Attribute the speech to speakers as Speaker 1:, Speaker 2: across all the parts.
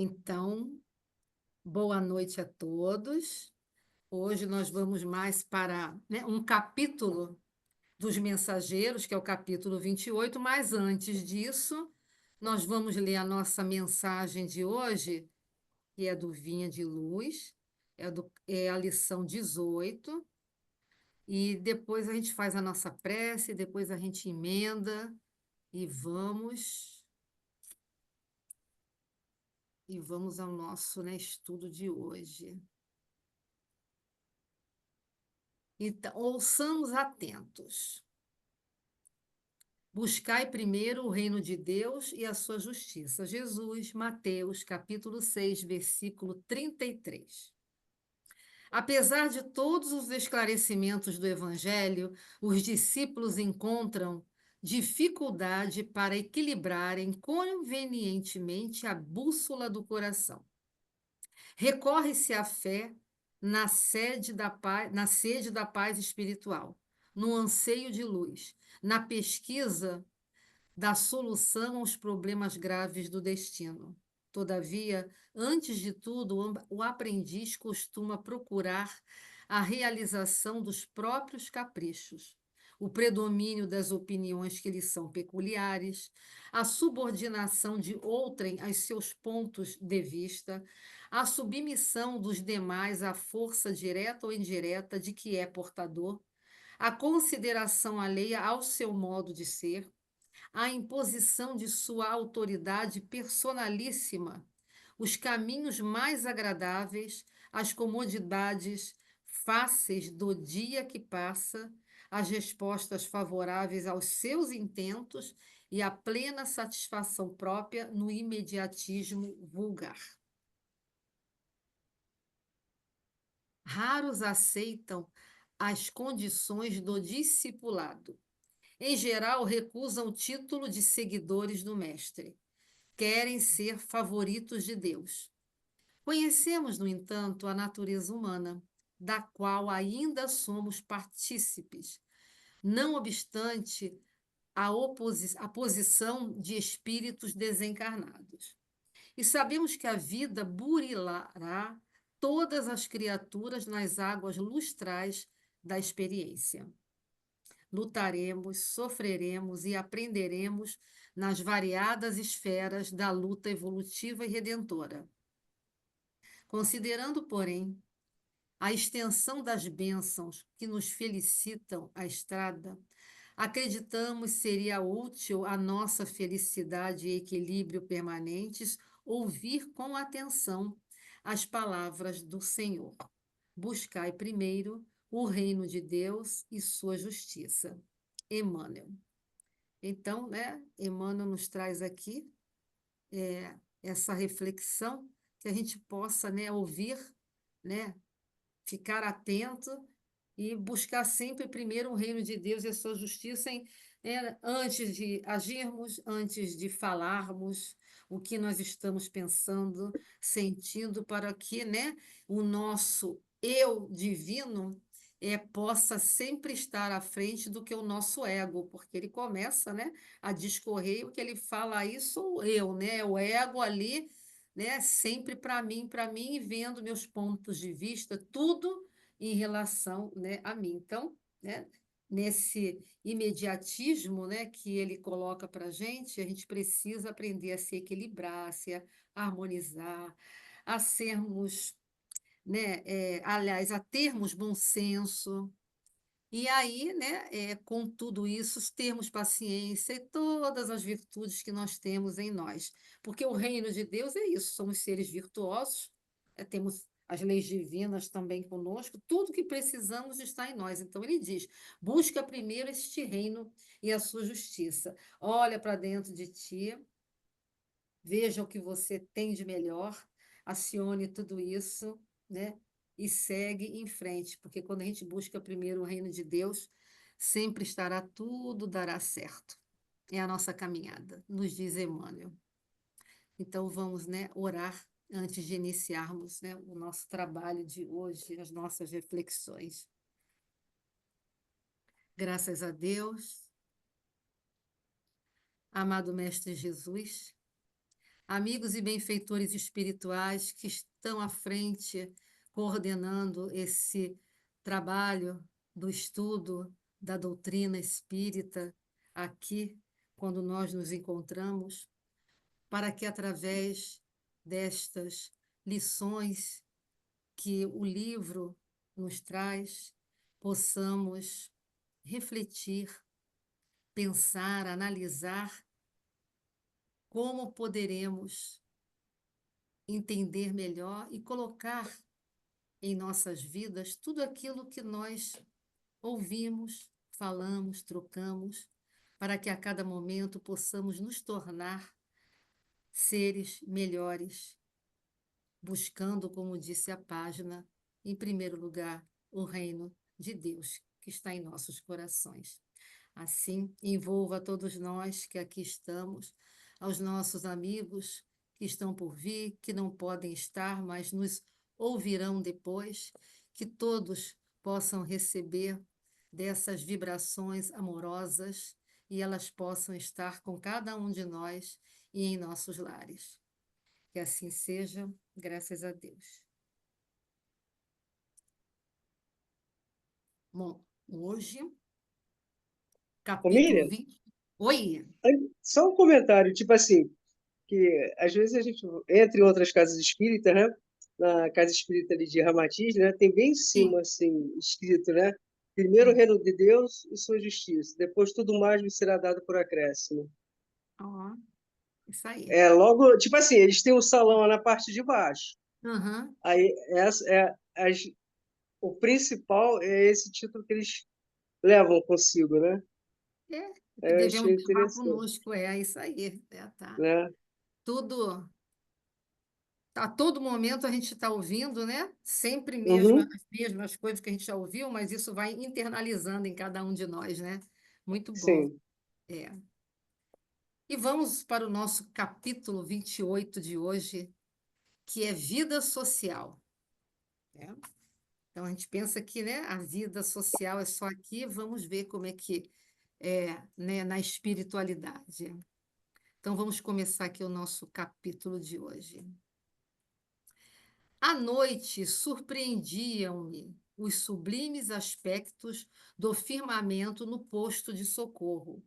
Speaker 1: Então, boa noite a todos. Hoje nós vamos mais para, né, um capítulo dos Mensageiros, que é o capítulo 28, mas antes disso, nós vamos ler a nossa mensagem de hoje, que é do Vinha de Luz, é a lição 18, e depois a gente faz a nossa prece, depois a gente emenda e vamos ao nosso, né, estudo de hoje. Então, ouçamos atentos. Buscai primeiro o reino de Deus e a sua justiça. Jesus, Mateus, capítulo 6, versículo 33. Apesar de todos os esclarecimentos do Evangelho, os discípulos encontram dificuldade para equilibrarem convenientemente a bússola do coração. Recorre-se à fé na sede da paz espiritual, no anseio de luz, na pesquisa da solução aos problemas graves do destino. Todavia, antes de tudo, o aprendiz costuma procurar a realização dos próprios caprichos, o predomínio das opiniões que lhe são peculiares, a subordinação de outrem aos seus pontos de vista, a submissão dos demais à força direta ou indireta de que é portador, a consideração alheia ao seu modo de ser, a imposição de sua autoridade personalíssima, os caminhos mais agradáveis, as comodidades fáceis do dia que passa, as respostas favoráveis aos seus intentos e a plena satisfação própria no imediatismo vulgar. Raros aceitam as condições do discipulado. Em geral, recusam o título de seguidores do Mestre. Querem ser favoritos de Deus. Conhecemos, no entanto, a natureza humana, da qual ainda somos partícipes, não obstante a posição de espíritos desencarnados. E sabemos que a vida burilará todas as criaturas nas águas lustrais da experiência. Lutaremos, sofreremos e aprenderemos nas variadas esferas da luta evolutiva e redentora. Considerando, porém, a extensão das bênçãos que nos felicitam a estrada, acreditamos seria útil à nossa felicidade e equilíbrio permanentes ouvir com atenção as palavras do Senhor. Buscai primeiro o reino de Deus e sua justiça. Emmanuel. Então, né, Emmanuel nos traz aqui essa reflexão que a gente possa, né, ouvir, né, ficar atento e buscar sempre primeiro o reino de Deus e a sua justiça antes de agirmos, antes de falarmos o que nós estamos pensando, sentindo, para que, né, o nosso eu divino possa sempre estar à frente do que o nosso ego, porque ele começa, né, a discorrer, e o que ele fala aí sou eu, né, o ego ali, né, sempre para mim, e vendo meus pontos de vista, tudo em relação, né, a mim. Então, né, nesse imediatismo, né, que ele coloca para a gente precisa aprender a se equilibrar, a se harmonizar, a sermos, né, aliás, a termos bom senso. E aí, né, com tudo isso, termos paciência e todas as virtudes que nós temos em nós. Porque o reino de Deus é isso, somos seres virtuosos, temos as leis divinas também conosco, tudo que precisamos está em nós. Então ele diz: busca primeiro este reino e a sua justiça. Olha para dentro de ti, veja o que você tem de melhor, acione tudo isso, né? E segue em frente, porque quando a gente busca primeiro o reino de Deus, sempre estará tudo dará certo. É a nossa caminhada, nos diz Emmanuel. Então vamos, né, orar antes de iniciarmos, né, o nosso trabalho de hoje, as nossas reflexões. Graças a Deus, amado Mestre Jesus, amigos e benfeitores espirituais que estão à frente, coordenando esse trabalho do estudo da doutrina espírita aqui, quando nós nos encontramos, para que através destas lições que o livro nos traz, possamos refletir, pensar, analisar como poderemos entender melhor e colocar em nossas vidas tudo aquilo que nós ouvimos, falamos, trocamos, para que a cada momento possamos nos tornar seres melhores, buscando, como disse a página, em primeiro lugar, o reino de Deus que está em nossos corações. Assim, envolva a todos nós que aqui estamos, aos nossos amigos que estão por vir, que não podem estar, mas nos ouvirão depois, que todos possam receber dessas vibrações amorosas e elas possam estar com cada um de nós e em nossos lares. Que assim seja, graças a Deus. Bom, hoje,
Speaker 2: Ô,
Speaker 1: capítulo
Speaker 2: Miriam,
Speaker 1: 20. Oi!
Speaker 2: só um comentário, tipo assim, que às vezes a gente entra em outras casas espíritas, né? Na casa espírita ali de Ramatiz, né? Tem bem em cima,
Speaker 1: Sim,
Speaker 2: assim, escrito, né? Primeiro o
Speaker 1: sim.
Speaker 2: reino de Deus e sua justiça, depois tudo mais lhe será dado por acréscimo.
Speaker 1: Ó, isso aí.
Speaker 2: É logo, tipo assim, eles têm um salão lá na parte de baixo.
Speaker 1: Aham.
Speaker 2: Aí o principal é esse título que eles levam consigo, né?
Speaker 1: É, o que
Speaker 2: Eu
Speaker 1: devemos
Speaker 2: achei
Speaker 1: levar
Speaker 2: interessante,
Speaker 1: conosco é isso aí, né, tá?
Speaker 2: né?
Speaker 1: Tudo, a todo momento a gente está ouvindo, né? Sempre mesmo
Speaker 2: Uhum,
Speaker 1: as mesmas coisas que a gente já ouviu, mas isso vai internalizando em cada um de nós, né? Muito bom.
Speaker 2: sim.
Speaker 1: É. E vamos para o nosso capítulo 28 de hoje, que é vida social, né? Então a gente pensa que, né, a vida social é só aqui, vamos ver como é que é, né, na espiritualidade. Então vamos começar aqui o nosso capítulo de hoje. À noite surpreendiam-me os sublimes aspectos do firmamento no posto de socorro.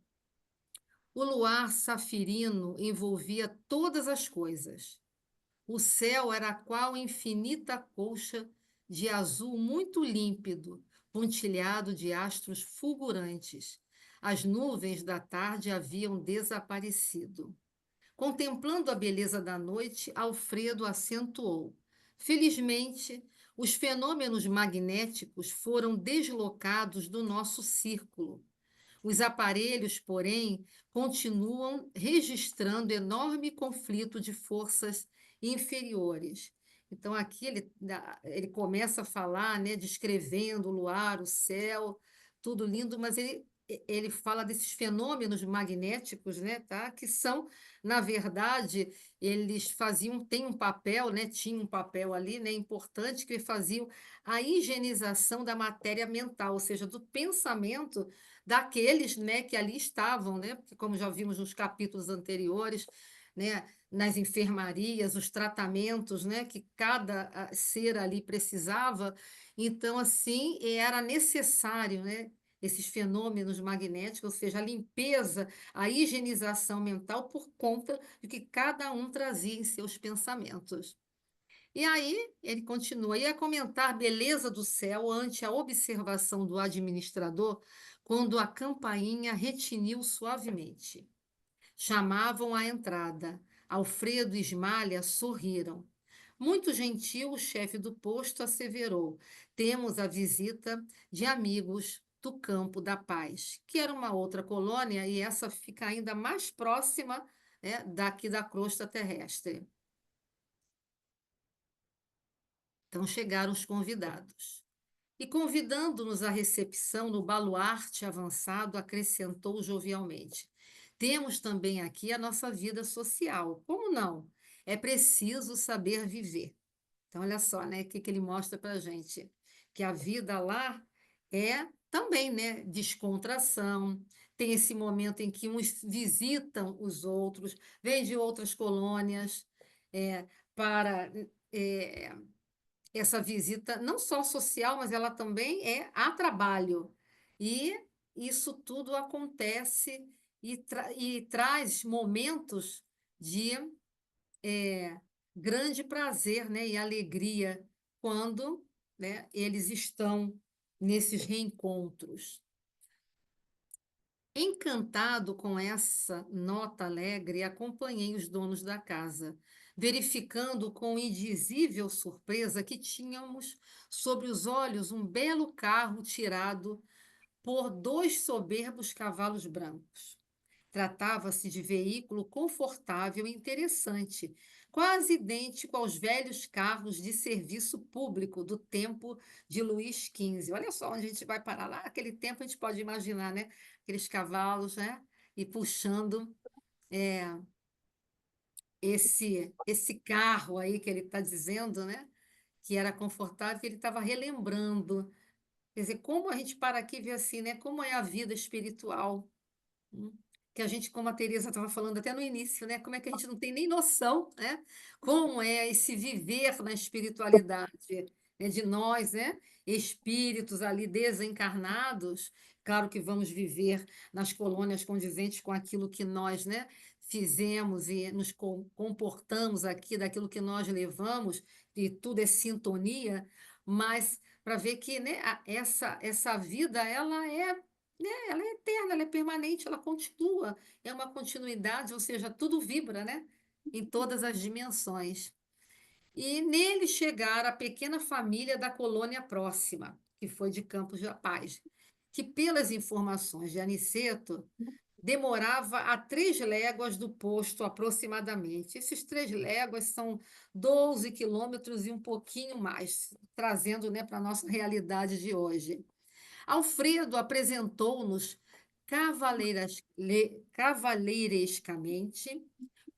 Speaker 1: O luar safirino envolvia todas as coisas. O céu era qual infinita colcha de azul muito límpido, pontilhado de astros fulgurantes. As nuvens da tarde haviam desaparecido. Contemplando a beleza da noite, Alfredo acentuou: felizmente, os fenômenos magnéticos foram deslocados do nosso círculo. Os aparelhos, porém, continuam registrando enorme conflito de forças inferiores. Então, aqui ele começa a falar, né, descrevendo o luar, o céu, tudo lindo, mas ele fala desses fenômenos magnéticos, né, tá? Que são, na verdade, eles faziam, tem um papel, né, tinha um papel ali, né, importante, que faziam a higienização da matéria mental, ou seja, do pensamento daqueles, né, que ali estavam, né, porque como já vimos nos capítulos anteriores, né, nas enfermarias, os tratamentos, né, que cada ser ali precisava, então assim era necessário, né, esses fenômenos magnéticos, ou seja, a limpeza, a higienização mental por conta de que cada um trazia em seus pensamentos. E aí ele continua, ia comentar a beleza do céu ante a observação do administrador, quando a campainha retiniu suavemente. Chamavam à entrada. Alfredo e Ismália sorriram. Muito gentil, o chefe do posto asseverou: temos a visita de amigos do Campo da Paz, que era uma outra colônia, e essa fica ainda mais próxima, né, daqui da crosta terrestre. Então chegaram os convidados. E convidando-nos à recepção no baluarte avançado, acrescentou jovialmente: temos também aqui a nossa vida social. Como não? É preciso saber viver. Então, olha só, né, o que ele mostra para a gente? Que a vida lá é também, né, descontração, tem esse momento em que uns visitam os outros, vêm de outras colônias, para essa visita, não só social, mas ela também é a trabalho. E isso tudo acontece e traz momentos de grande prazer, né, e alegria quando, né, eles estão nesses reencontros. Encantado com essa nota alegre, acompanhei os donos da casa, verificando com indizível surpresa que tínhamos sobre os olhos um belo carro tirado por dois soberbos cavalos brancos. Tratava-se de veículo confortável e interessante, quase idêntico aos velhos carros de serviço público do tempo de Luís XV. Olha só onde a gente vai parar lá. Aquele tempo a gente pode imaginar, né? Aqueles cavalos, né? E puxando esse carro aí que ele está dizendo, né? Que era confortável, que ele estava relembrando. Quer dizer, como a gente para aqui e vê assim, né? Como é a vida espiritual. Hum, que a gente, como a Teresa estava falando até no início, né? Como é que a gente não tem nem noção, né? Como é esse viver na espiritualidade, né? De nós, né? Espíritos ali desencarnados. Claro que vamos viver nas colônias condizentes com aquilo que nós, né? Fizemos e nos comportamos aqui, daquilo que nós levamos, e tudo é sintonia, mas para ver que, né, essa vida, ela é eterna, ela é permanente, ela continua, é uma continuidade, ou seja, tudo vibra, né? Em todas as dimensões. E nele chegara a pequena família da colônia próxima, que foi de Campos da Paz, que, pelas informações de Aniceto, demorava a 3 léguas do posto aproximadamente. Esses 3 léguas são 12 quilômetros e um pouquinho mais, trazendo, né, para a nossa realidade de hoje. Alfredo apresentou-nos cavalheirescamente,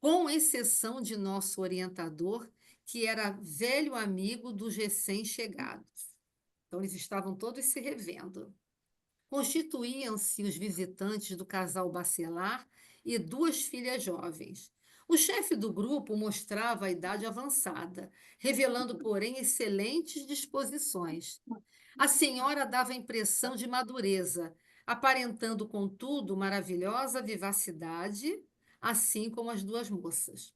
Speaker 1: com exceção de nosso orientador, que era velho amigo dos recém-chegados. Então, eles estavam todos se revendo. Constituíam-se os visitantes do casal bacelar e 2 filhas jovens. O chefe do grupo mostrava a idade avançada, revelando, porém, excelentes disposições. A senhora dava a impressão de madureza, aparentando, contudo, maravilhosa vivacidade, assim como as 2 moças.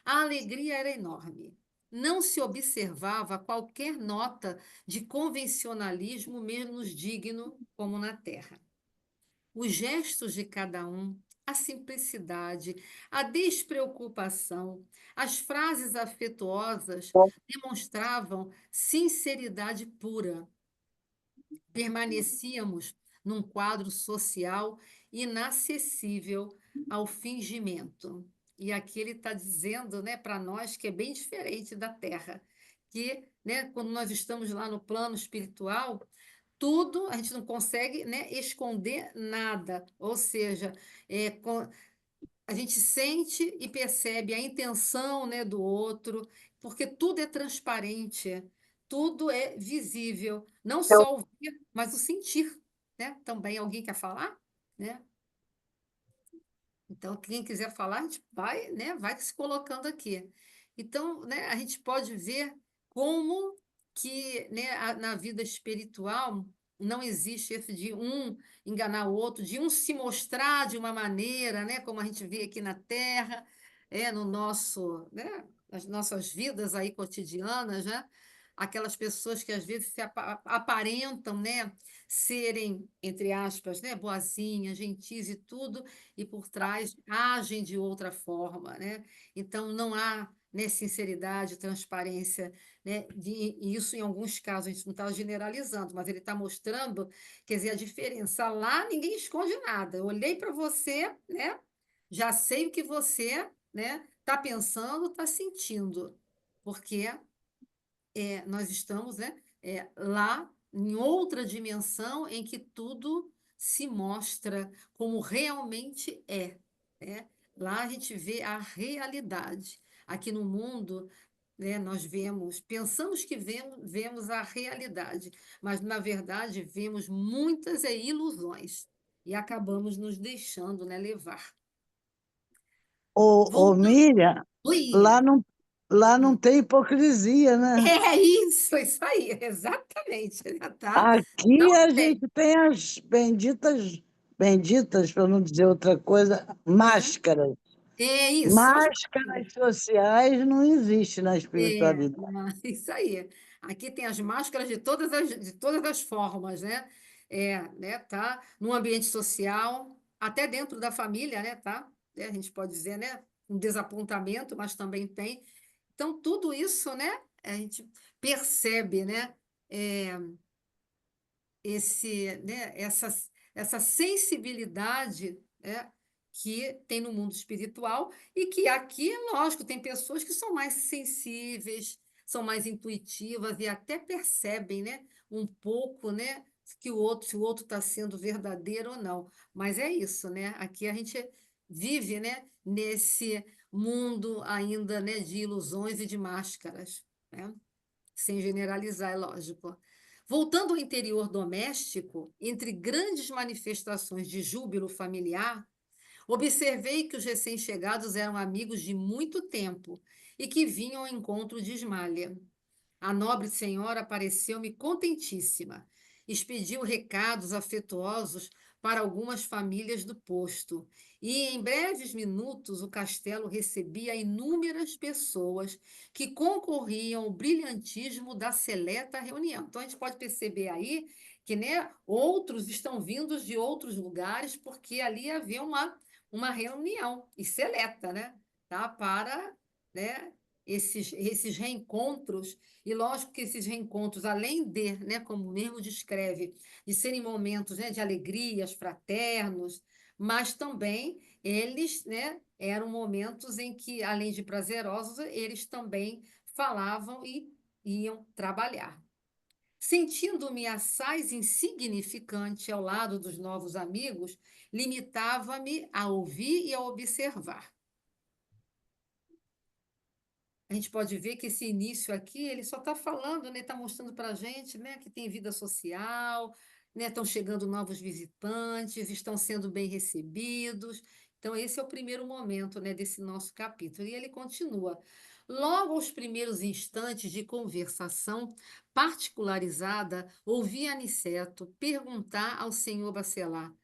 Speaker 1: A alegria era enorme. Não se observava qualquer nota de convencionalismo menos digno, como na terra. Os gestos de cada um, a simplicidade, a despreocupação, as frases afetuosas demonstravam sinceridade pura. Permanecíamos num quadro social inacessível ao fingimento. E aqui ele está dizendo, né, para nós que é bem diferente da Terra, que, né, quando nós estamos lá no plano espiritual, tudo a gente não consegue, né, esconder nada, ou seja, a gente sente e percebe a intenção, né, do outro, porque tudo é transparente, tudo é visível, não só o ver, mas o sentir, né? Também alguém quer falar, né? Então, quem quiser falar, a gente vai, né, vai se colocando aqui. Então, né, a gente pode ver como que, né, na vida espiritual não existe esse de um enganar o outro, de um se mostrar de uma maneira, né, como a gente vê aqui na Terra, no nosso, né, nas nossas vidas aí cotidianas, né? Aquelas pessoas que às vezes se aparentam, né, serem, entre aspas, né, boazinhas, gentis e tudo, e por trás agem de outra forma, né? Então não há, né, sinceridade, transparência, né? E isso em alguns casos a gente não está generalizando, mas ele está mostrando, quer dizer, a diferença. Lá ninguém esconde nada. Eu olhei para você, né? Já sei o que você, né, está pensando, está sentindo, porque nós estamos, né, lá em outra dimensão em que tudo se mostra como realmente é, né? Lá a gente vê a realidade. Aqui no mundo, né, nós pensamos que vemos a realidade, mas na verdade vemos muitas ilusões. e acabamos nos deixando, né, levar.
Speaker 3: Ô,
Speaker 1: Voltando.
Speaker 3: Miriam,
Speaker 1: Oi.
Speaker 3: lá não, lá não
Speaker 1: Hum.
Speaker 3: tem hipocrisia, né?
Speaker 1: É isso aí, exatamente, tá?
Speaker 3: Aqui
Speaker 1: Não
Speaker 3: a
Speaker 1: tem.
Speaker 3: gente tem as benditas, para não dizer outra coisa,
Speaker 1: Aham.
Speaker 3: máscaras.
Speaker 1: É isso, são as máscaras.
Speaker 3: Máscaras sociais não existe na
Speaker 1: É,
Speaker 3: espiritualidade.
Speaker 1: isso aí. Aqui tem as máscaras de todas as formas, né? Né, tá? No ambiente social, até dentro da família, né, tá? A gente pode dizer, né? Um desapontamento, mas também tem. Então, tudo isso, né? A gente percebe, né? É, essa sensibilidade, né, que tem no mundo espiritual e que aqui, lógico, tem pessoas que são mais sensíveis, são mais intuitivas e até percebem, né, um pouco, né, que o outro, se o outro está sendo verdadeiro ou não. Mas é isso, né? Aqui a gente vive, né, nesse mundo ainda, né, de ilusões e de máscaras, né? Sem generalizar, é lógico. Voltando ao interior doméstico, entre grandes manifestações de júbilo familiar, observei que os recém-chegados eram amigos de muito tempo e que vinham ao encontro de Ismália. A nobre senhora pareceu-me contentíssima. Expediu recados afetuosos para algumas famílias do posto, e em breves minutos o castelo recebia inúmeras pessoas que concorriam ao brilhantismo da seleta reunião. Então a gente pode perceber aí que, né, outros estão vindos de outros lugares, porque ali havia uma reunião, e seleta, né, tá, para, né, esses reencontros. E lógico que esses reencontros, além de, né, como mesmo descreve, de serem momentos, né, de alegrias, fraternos, mas também eles, né, eram momentos em que, além de prazerosos, eles também falavam e iam trabalhar. Sentindo-me assaz insignificante ao lado dos novos amigos, limitava-me a ouvir e a observar. A gente pode ver que esse início aqui, ele só está falando, né, está mostrando para a gente, né, que tem vida social, né, estão chegando novos visitantes, estão sendo bem recebidos. Então, esse é o primeiro momento, né, desse nosso capítulo. E ele continua. Logo aos primeiros instantes de conversação particularizada, ouvi Aniceto perguntar ao senhor Bacelar: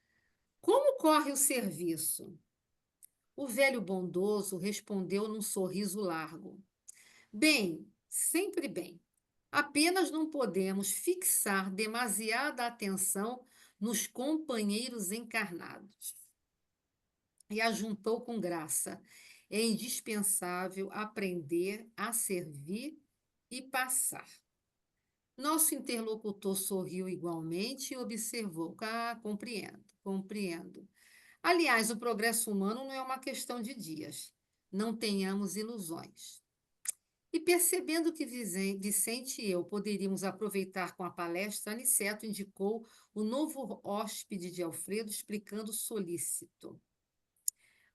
Speaker 1: como corre o serviço? O velho bondoso respondeu num sorriso largo: bem, sempre bem. Apenas não podemos fixar demasiada atenção nos companheiros encarnados. E ajuntou com graça: é indispensável aprender a servir e passar. Nosso interlocutor sorriu igualmente e observou: ah, compreendo, compreendo. Aliás, o progresso humano não é uma questão de dias. Não tenhamos ilusões. E percebendo que Vicente e eu poderíamos aproveitar com a palestra, Aniceto indicou o novo hóspede de Alfredo, explicando solícito.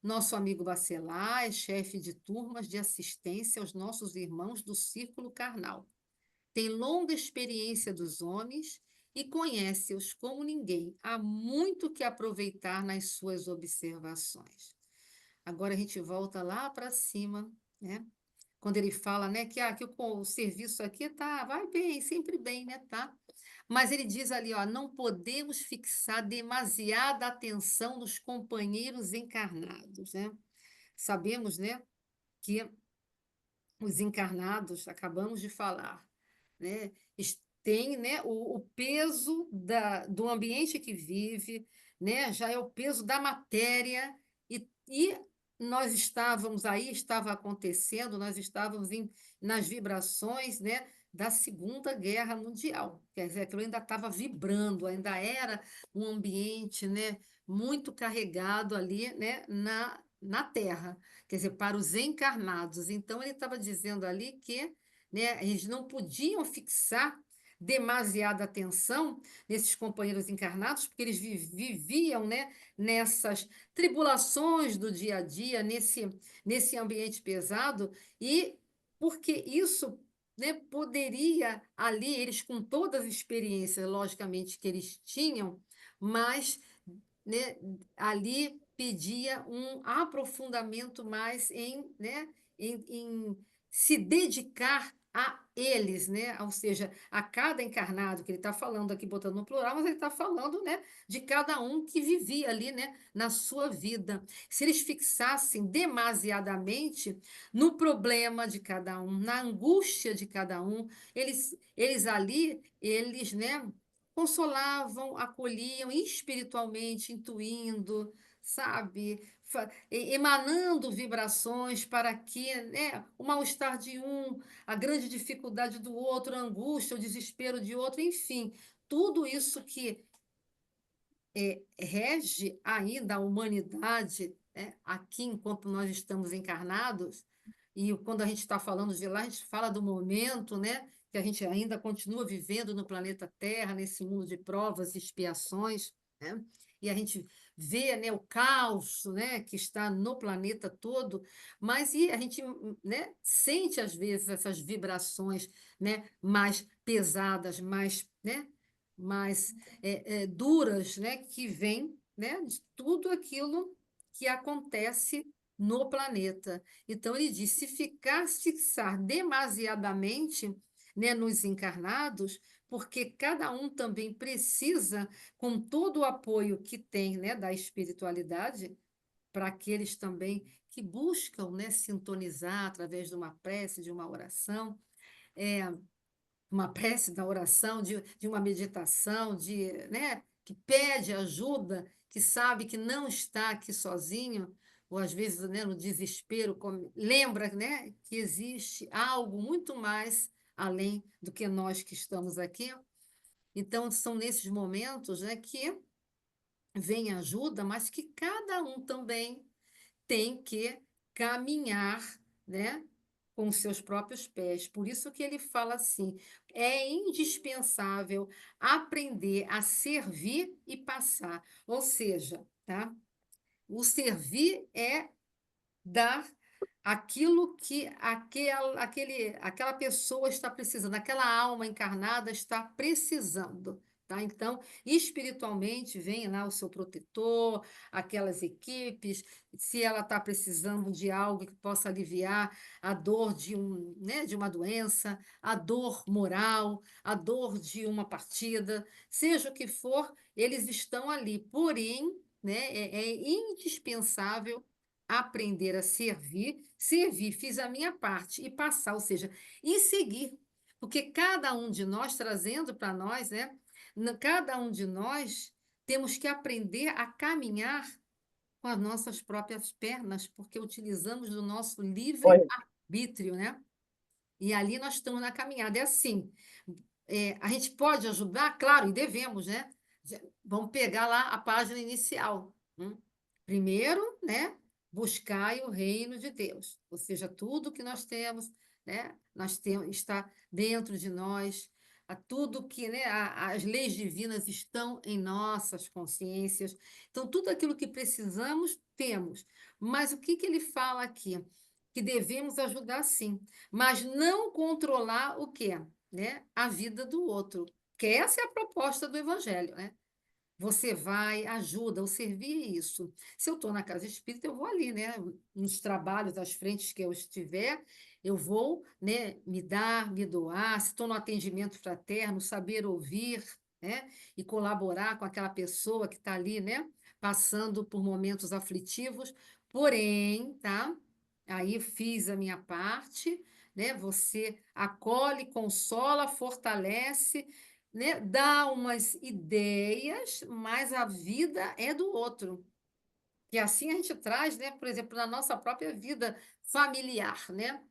Speaker 1: Nosso amigo Bacelar é chefe de turmas de assistência aos nossos irmãos do círculo carnal. Tem longa experiência dos homens e conhece-os como ninguém. Há muito que aproveitar nas suas observações. Agora a gente volta lá para cima, né? Quando ele fala, né, que o serviço aqui tá, vai bem, sempre bem, né, tá? Mas ele diz ali, ó, não podemos fixar demasiada atenção nos companheiros encarnados, né? Sabemos, né, que os encarnados, acabamos de falar, né, tem, né, o peso do ambiente que vive, né, já é o peso da matéria, e nós estávamos aí, estava acontecendo, nós estávamos nas vibrações, né, da Segunda Guerra Mundial. Quer dizer, aquilo ainda estava vibrando, ainda era um ambiente, né, muito carregado ali, né, na Terra, quer dizer, para os encarnados. Então, ele estava dizendo ali que, né, eles não podiam fixar demasiada atenção nesses companheiros encarnados, porque eles viviam, né, nessas tribulações do dia a dia, nesse ambiente pesado, e porque isso, né, poderia ali, eles com todas as experiências, logicamente, que eles tinham, mas né, ali pedia um aprofundamento mais em, né, em se dedicar a eles, né? Ou seja, a cada encarnado, que ele está falando aqui, botando no plural, mas ele está falando, né, de cada um que vivia ali, né, na sua vida. Se eles fixassem demasiadamente no problema de cada um, na angústia de cada um, eles ali, eles, né, consolavam, acolhiam espiritualmente, intuindo, sabe? Emanando vibrações para que, né, o mal-estar de um, a grande dificuldade do outro, a angústia, o desespero de outro, enfim, tudo isso que rege ainda a humanidade, né, aqui enquanto nós estamos encarnados, e quando a gente está falando de lá, a gente fala do momento, né, que a gente ainda continua vivendo no planeta Terra, nesse mundo de provas e expiações, né, e a gente vê, né, o caos, né, que está no planeta todo, mas a gente, né, sente às vezes essas vibrações, né, mais pesadas, mais duras, né, que vêm, né, de tudo aquilo que acontece no planeta. Então, ele diz: se fixar demasiadamente, né, nos encarnados, porque cada um também precisa, com todo o apoio que tem, né, da espiritualidade, para aqueles também que buscam, né, sintonizar através de uma prece, de uma oração, é, uma prece, da oração, de uma meditação, né, que pede ajuda, que sabe que não está aqui sozinho, ou às vezes, né, no desespero, lembra, né, que existe algo muito mais além do que nós que estamos aqui. Então, são nesses momentos, né, que vem ajuda, mas que cada um também tem que caminhar, né, com os seus próprios pés. Por isso que ele fala assim: é indispensável aprender a servir e passar. Ou seja, tá? O servir é dar aquilo que aquela pessoa está precisando, aquela alma encarnada está precisando. Tá? Então, espiritualmente, vem lá o seu protetor, aquelas equipes, se ela está precisando de algo que possa aliviar a dor né, de uma doença, a dor moral, a dor de uma partida, seja o que for, eles estão ali. Porém, né, é indispensável aprender a servir, fiz a minha parte e passar, ou seja, e seguir. Porque cada um de nós, trazendo para nós, né? Cada um de nós temos que aprender a caminhar com as nossas próprias pernas, porque utilizamos do nosso livre
Speaker 3: Olha,
Speaker 1: arbítrio, né? E ali nós estamos na caminhada. É assim, a gente pode ajudar, claro, e devemos, né? Vamos pegar lá a página inicial. Primeiro, né? Buscai o reino de Deus, ou seja, tudo que nós temos, né? Nós temos, está dentro de nós, tudo que, né? As leis divinas estão em nossas consciências. Então, tudo aquilo que precisamos, temos. Mas o que que ele fala aqui? Que devemos ajudar sim, mas não controlar o quê? Né? A vida do outro. Que essa é a proposta do Evangelho, né? Você vai, ajuda, o servir é isso. Se eu estou na casa espírita, eu vou ali, né? Nos trabalhos, às frentes que eu estiver, eu vou, né, me dar, me doar. Se estou no atendimento fraterno, saber ouvir, né? E colaborar com aquela pessoa que está ali, né? Passando por momentos aflitivos. Porém, tá? Aí fiz a minha parte, né? Você acolhe, consola, fortalece, né? Dá umas ideias, mas a vida é do outro. E assim a gente traz, né, por exemplo, na nossa própria vida familiar, né?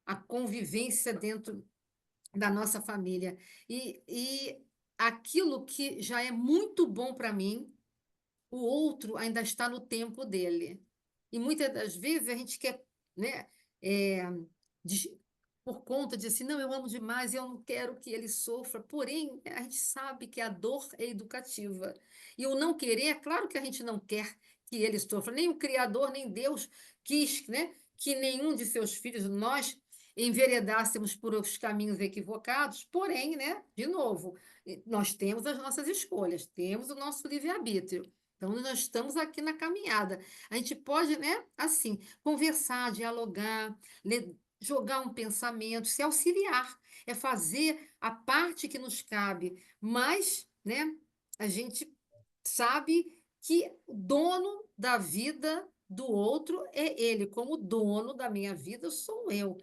Speaker 1: A convivência dentro da nossa família. E aquilo que já é muito bom para mim, o outro ainda está no tempo dele. E muitas das vezes a gente quer, né, é, de- por conta de assim, não, eu amo demais, eu não quero que ele sofra. Porém, a gente sabe que a dor é educativa. E o não querer, é claro que a gente não quer que ele sofra. Nem o Criador, nem Deus quis, né, que nenhum de seus filhos, nós, enveredássemos por os caminhos equivocados. Porém, né, de novo, nós temos as nossas escolhas, temos o nosso livre-arbítrio. Então, nós estamos aqui na caminhada. A gente pode, né, assim, conversar, dialogar, jogar um pensamento, se auxiliar, é fazer a parte que nos cabe, mas, né, a gente sabe que o dono da vida do outro é ele, como dono da minha vida sou eu.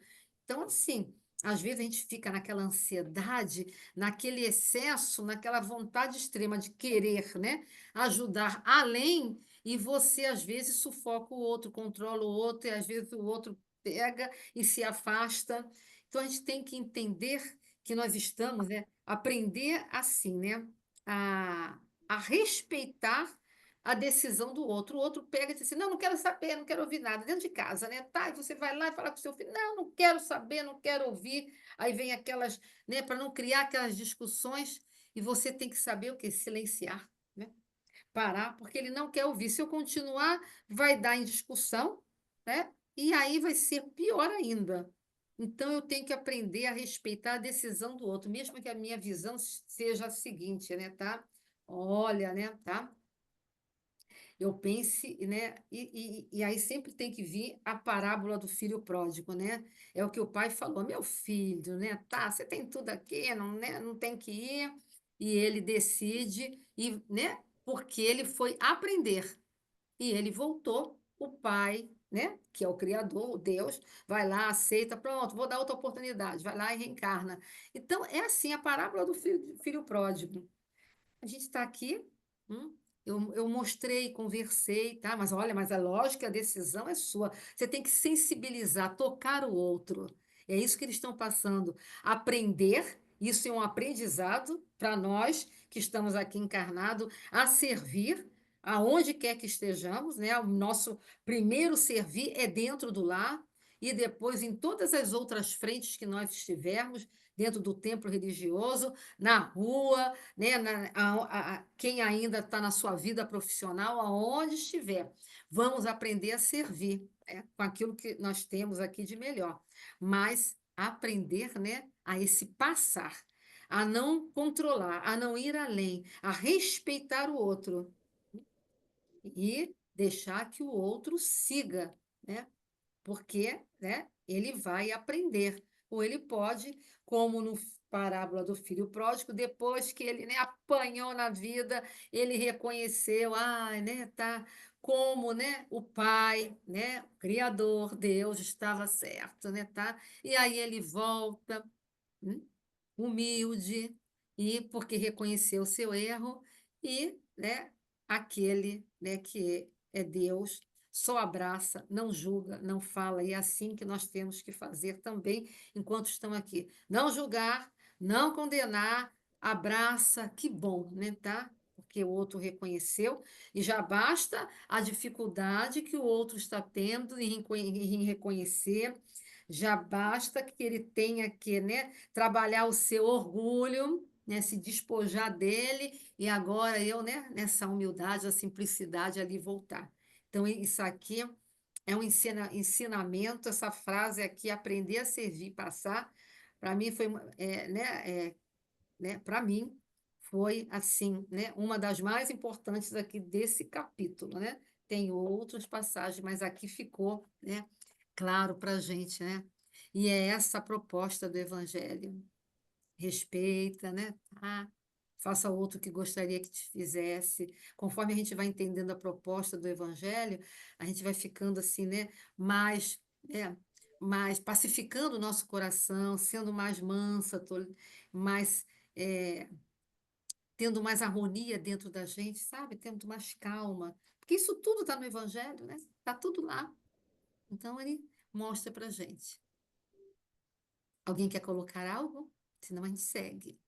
Speaker 1: Então, assim, às vezes a gente fica naquela ansiedade, naquele excesso, naquela vontade extrema de querer, né, ajudar além, e você às vezes sufoca o outro, controla o outro, e às vezes o outro pega e se afasta. Então, a gente tem que entender que nós estamos, né, aprender assim, né, a respeitar a decisão do outro. O outro pega e diz assim: não, não quero saber, não quero ouvir nada, dentro de casa, né? Tá, e você vai lá e fala com o seu filho: não, não quero saber, não quero ouvir. Aí vem aquelas, né, para não criar aquelas discussões, e você tem que saber o quê? Silenciar, né? Parar, porque ele não quer ouvir. Se eu continuar, vai dar em discussão, né? E aí vai ser pior ainda. Então, eu tenho que aprender a respeitar a decisão do outro, mesmo que a minha visão seja a seguinte, né, tá? Olha, né, tá? Eu pense, né? E aí sempre tem que vir a parábola do filho pródigo, né? É o que o pai falou, meu filho, né? Tá, você tem tudo aqui, não, né? Não tem que ir. E ele decide, e, né? Porque ele foi aprender. E ele voltou, o pai, né? Que é o Criador, o Deus, vai lá, aceita, pronto, vou dar outra oportunidade, vai lá e reencarna. Então, é assim a parábola do filho pródigo. A gente está aqui, hum, eu mostrei, conversei, tá? Mas olha, mas é lógico que a decisão é sua. Você tem que sensibilizar, tocar o outro. É isso que eles estão passando. Aprender, isso é um aprendizado para nós que estamos aqui encarnados, a servir, aonde quer que estejamos, né? O nosso primeiro servir é dentro do lar e depois em todas as outras frentes que nós estivermos, dentro do templo religioso, na rua, né, quem ainda está na sua vida profissional, aonde estiver, vamos aprender a servir, né, com aquilo que nós temos aqui de melhor, mas aprender, né, a esse passar, a não controlar, a não ir além, a respeitar o outro e deixar que o outro siga, né? Porque, né, ele vai aprender. Ou ele pode, como no parábola do filho pródigo, depois que ele, né, apanhou na vida, ele reconheceu, né, tá, como, né, o pai, né, o Criador, Deus estava certo, né, tá? E aí ele volta, hum, humilde, e porque reconheceu o seu erro, e, né, aquele, né, que é Deus, só abraça, não julga, não fala, e é assim que nós temos que fazer também enquanto estamos aqui. Não julgar, não condenar, abraça, que bom, né, tá? Porque o outro reconheceu, e já basta a dificuldade que o outro está tendo em reconhecer, já basta que ele tenha que, né, trabalhar o seu orgulho, né, se despojar dele, e agora eu, né, nessa humildade, a simplicidade ali voltar. Então, isso aqui é um ensinamento, essa frase aqui, aprender a servir, passar, para mim foi, para mim, foi assim, né, uma das mais importantes aqui desse capítulo, né? Tem outras passagens, mas aqui ficou, né, claro para a gente, né? E é essa a proposta do Evangelho. Respeita, né? Tá? Faça ao outro o que gostaria que te fizesse. Conforme a gente vai entendendo a proposta do Evangelho, a gente vai ficando assim, né? Mais, mais pacificando o nosso coração, sendo mais mansa, mais é, tendo mais harmonia dentro da gente, sabe? Tendo mais calma. Porque isso tudo está no Evangelho, né? Está tudo lá. Então, ele mostra para gente. Alguém quer colocar algo? Senão a gente segue.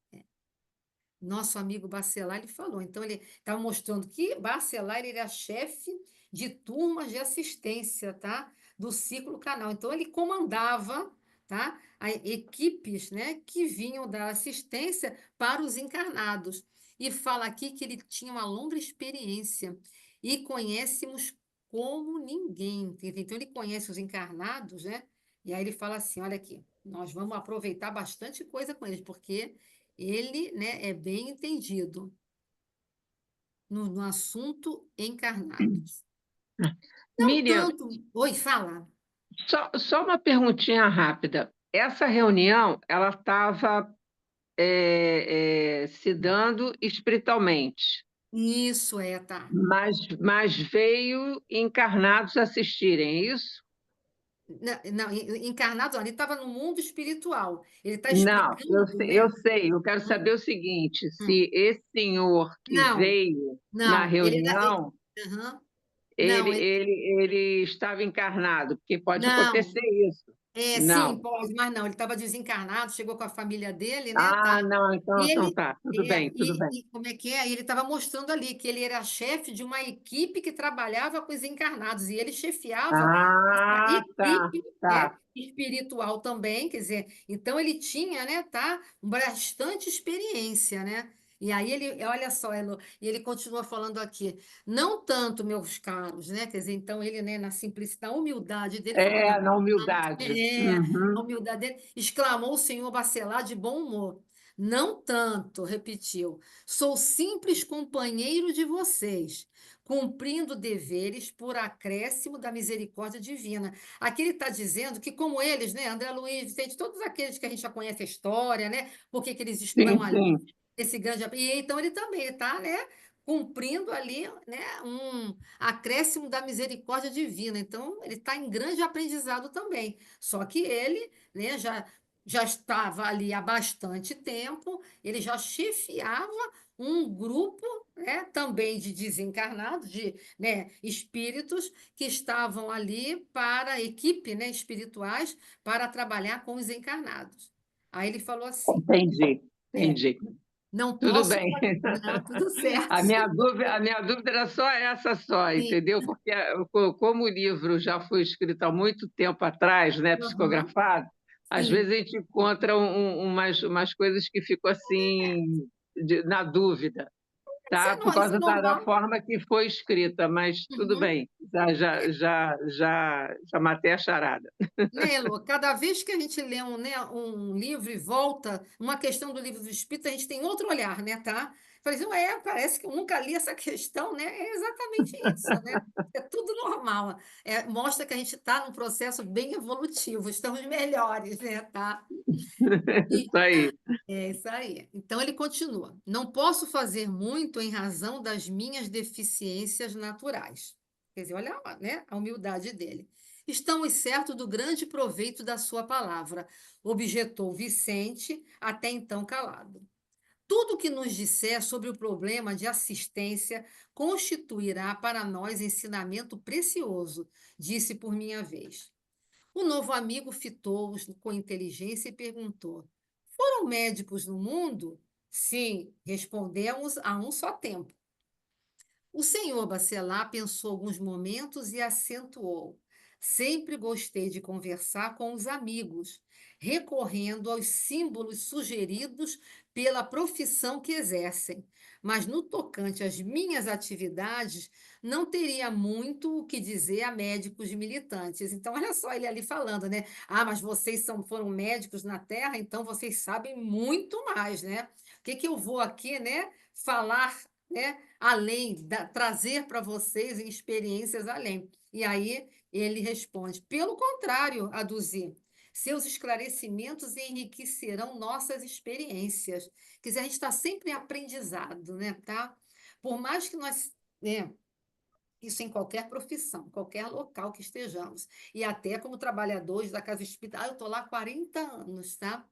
Speaker 1: Nosso amigo Bacelar, ele falou. Então, ele estava mostrando que Bacelar ele era chefe de turmas de assistência, tá? Do ciclo canal. Então, ele comandava, tá? Equipes, né? Que vinham dar assistência para os encarnados. E fala aqui que ele tinha uma longa experiência e conhecemos como ninguém. Entendeu? Então, ele conhece os encarnados, né? E aí ele fala assim: olha aqui, nós vamos aproveitar bastante coisa com eles, porque ele, né, é bem entendido. no assunto encarnados. Não
Speaker 4: Miriam,
Speaker 1: tanto. Oi, fala.
Speaker 4: só uma perguntinha rápida. Essa reunião, ela estava se dando espiritualmente,
Speaker 1: Isso tá.
Speaker 4: mas veio encarnados assistirem, é isso?
Speaker 1: Não, encarnados, olha, ele estava no mundo espiritual. Ele está
Speaker 4: Não,
Speaker 1: explicando,
Speaker 4: eu
Speaker 1: né?
Speaker 4: sei, eu quero
Speaker 1: Hum,
Speaker 4: saber o seguinte:
Speaker 1: hum.
Speaker 4: se esse senhor que
Speaker 1: Não,
Speaker 4: veio na
Speaker 1: não,
Speaker 4: reunião,
Speaker 1: aham.
Speaker 4: ele,
Speaker 1: Não,
Speaker 4: ele, ele estava encarnado, porque pode
Speaker 1: não.
Speaker 4: acontecer isso.
Speaker 1: Sim,
Speaker 4: Não.
Speaker 1: pode, mas não, ele estava desencarnado, chegou com a família dele, né, tá?
Speaker 4: Ah, não,
Speaker 1: E
Speaker 4: então
Speaker 1: ele,
Speaker 4: tá, tudo bem, tudo bem.
Speaker 1: como é que é? E ele estava mostrando ali que ele era chefe de uma equipe que trabalhava com os encarnados, e ele chefiava essa
Speaker 4: Ah, tá,
Speaker 1: equipe, né,
Speaker 4: tá.
Speaker 1: espiritual também, quer dizer, então ele tinha, né, tá, bastante experiência, né? E aí ele, olha só, Elo, e ele continua falando aqui, não tanto, meus caros, né? Quer dizer, então ele, né, na simplicidade, na humildade dele, falou, não.
Speaker 4: É, na humildade.
Speaker 1: É, a
Speaker 4: Uhum.
Speaker 1: humildade dele, exclamou o senhor Bacelar de bom humor. Não tanto, repetiu. Sou simples companheiro de vocês, cumprindo deveres por acréscimo da misericórdia divina. Aqui ele está dizendo que, como eles, né, André Luiz, Vicente, todos aqueles que a gente já conhece a história, né, porque que eles estão
Speaker 4: Sim,
Speaker 1: ali,
Speaker 4: sim.
Speaker 1: esse grande. E então ele também está, né, cumprindo ali, né, um acréscimo da misericórdia divina. Então, ele está em grande aprendizado também. Só que ele, né, já estava ali há bastante tempo, ele já chefiava um grupo, né, também de desencarnados, de, né, espíritos que estavam ali para a equipe, né, espirituais para trabalhar com os encarnados. Aí ele falou assim:
Speaker 4: Entendi,
Speaker 1: é,
Speaker 4: entendi.
Speaker 1: não
Speaker 4: Tudo
Speaker 1: posso.
Speaker 4: bem.
Speaker 1: Não, tudo certo.
Speaker 4: A minha dúvida era só essa só,
Speaker 1: Sim.
Speaker 4: entendeu? Porque como o livro já foi escrito há muito tempo atrás, né,
Speaker 1: Aham,
Speaker 4: psicografado, às vezes
Speaker 1: sim.
Speaker 4: a gente encontra umas coisas que ficam assim na dúvida, tá? Por
Speaker 1: Isso é
Speaker 4: causa da
Speaker 1: normal.
Speaker 4: forma que foi escrita, mas tudo
Speaker 1: Uhum.
Speaker 4: bem, já matei a charada.
Speaker 1: Né, Elô? Cada vez que a gente lê um livro e volta, uma questão do livro do Espírito, a gente tem outro olhar, né, tá? Falei assim, parece que eu nunca li essa questão, né? É exatamente isso, né? É tudo normal. É, mostra que a gente está num processo bem evolutivo, estamos melhores, né, tá?
Speaker 4: Isso aí.
Speaker 1: É isso aí. Então ele continua: não posso fazer muito em razão das minhas deficiências naturais. Quer dizer, olha, né, a humildade dele. Estamos certos do grande proveito da sua palavra, objetou Vicente, até então calado. Tudo que nos disser sobre o problema de assistência constituirá para nós ensinamento precioso, disse por minha vez. O novo amigo fitou-os com inteligência e perguntou: foram médicos no mundo? Sim, respondemos a um só tempo. O senhor Bacelar pensou alguns momentos e acentuou: sempre gostei de conversar com os amigos, recorrendo aos símbolos sugeridos pela profissão que exercem. Mas no tocante às minhas atividades, não teria muito o que dizer a médicos militantes. Então, olha só ele ali falando, né? Ah, mas vocês foram médicos na Terra, então vocês sabem muito mais, né? O que que eu vou aqui, né? Falar, né? Além, trazer para vocês experiências além. E aí ele responde: pelo contrário, Aduzi, seus esclarecimentos enriquecerão nossas experiências. Quer dizer, a gente está sempre em aprendizado, né? Tá? Por mais que nós. Né, isso em qualquer profissão, qualquer local que estejamos. E até como trabalhadores da Casa Espírita. Ah, eu estou lá há 40 anos, tá?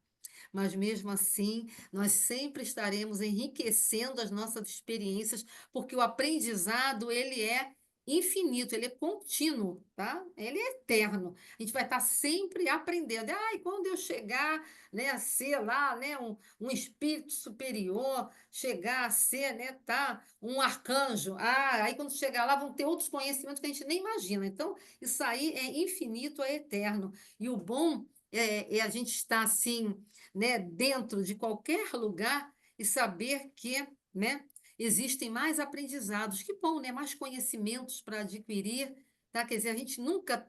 Speaker 1: Mas mesmo assim, nós sempre estaremos enriquecendo as nossas experiências, porque o aprendizado, ele é infinito, ele é contínuo, tá? Ele é eterno. A gente vai estar sempre aprendendo. Ah, e quando eu chegar, né, a ser lá, né, um espírito superior, chegar a ser, né, tá, um arcanjo. Ah, aí quando chegar lá vão ter outros conhecimentos que a gente nem imagina. Então, isso aí é infinito, é eterno. E o bom é a gente estar assim, né, dentro de qualquer lugar e saber que, né, existem mais aprendizados. Que bom, né? Mais conhecimentos para adquirir, tá? Quer dizer, a gente nunca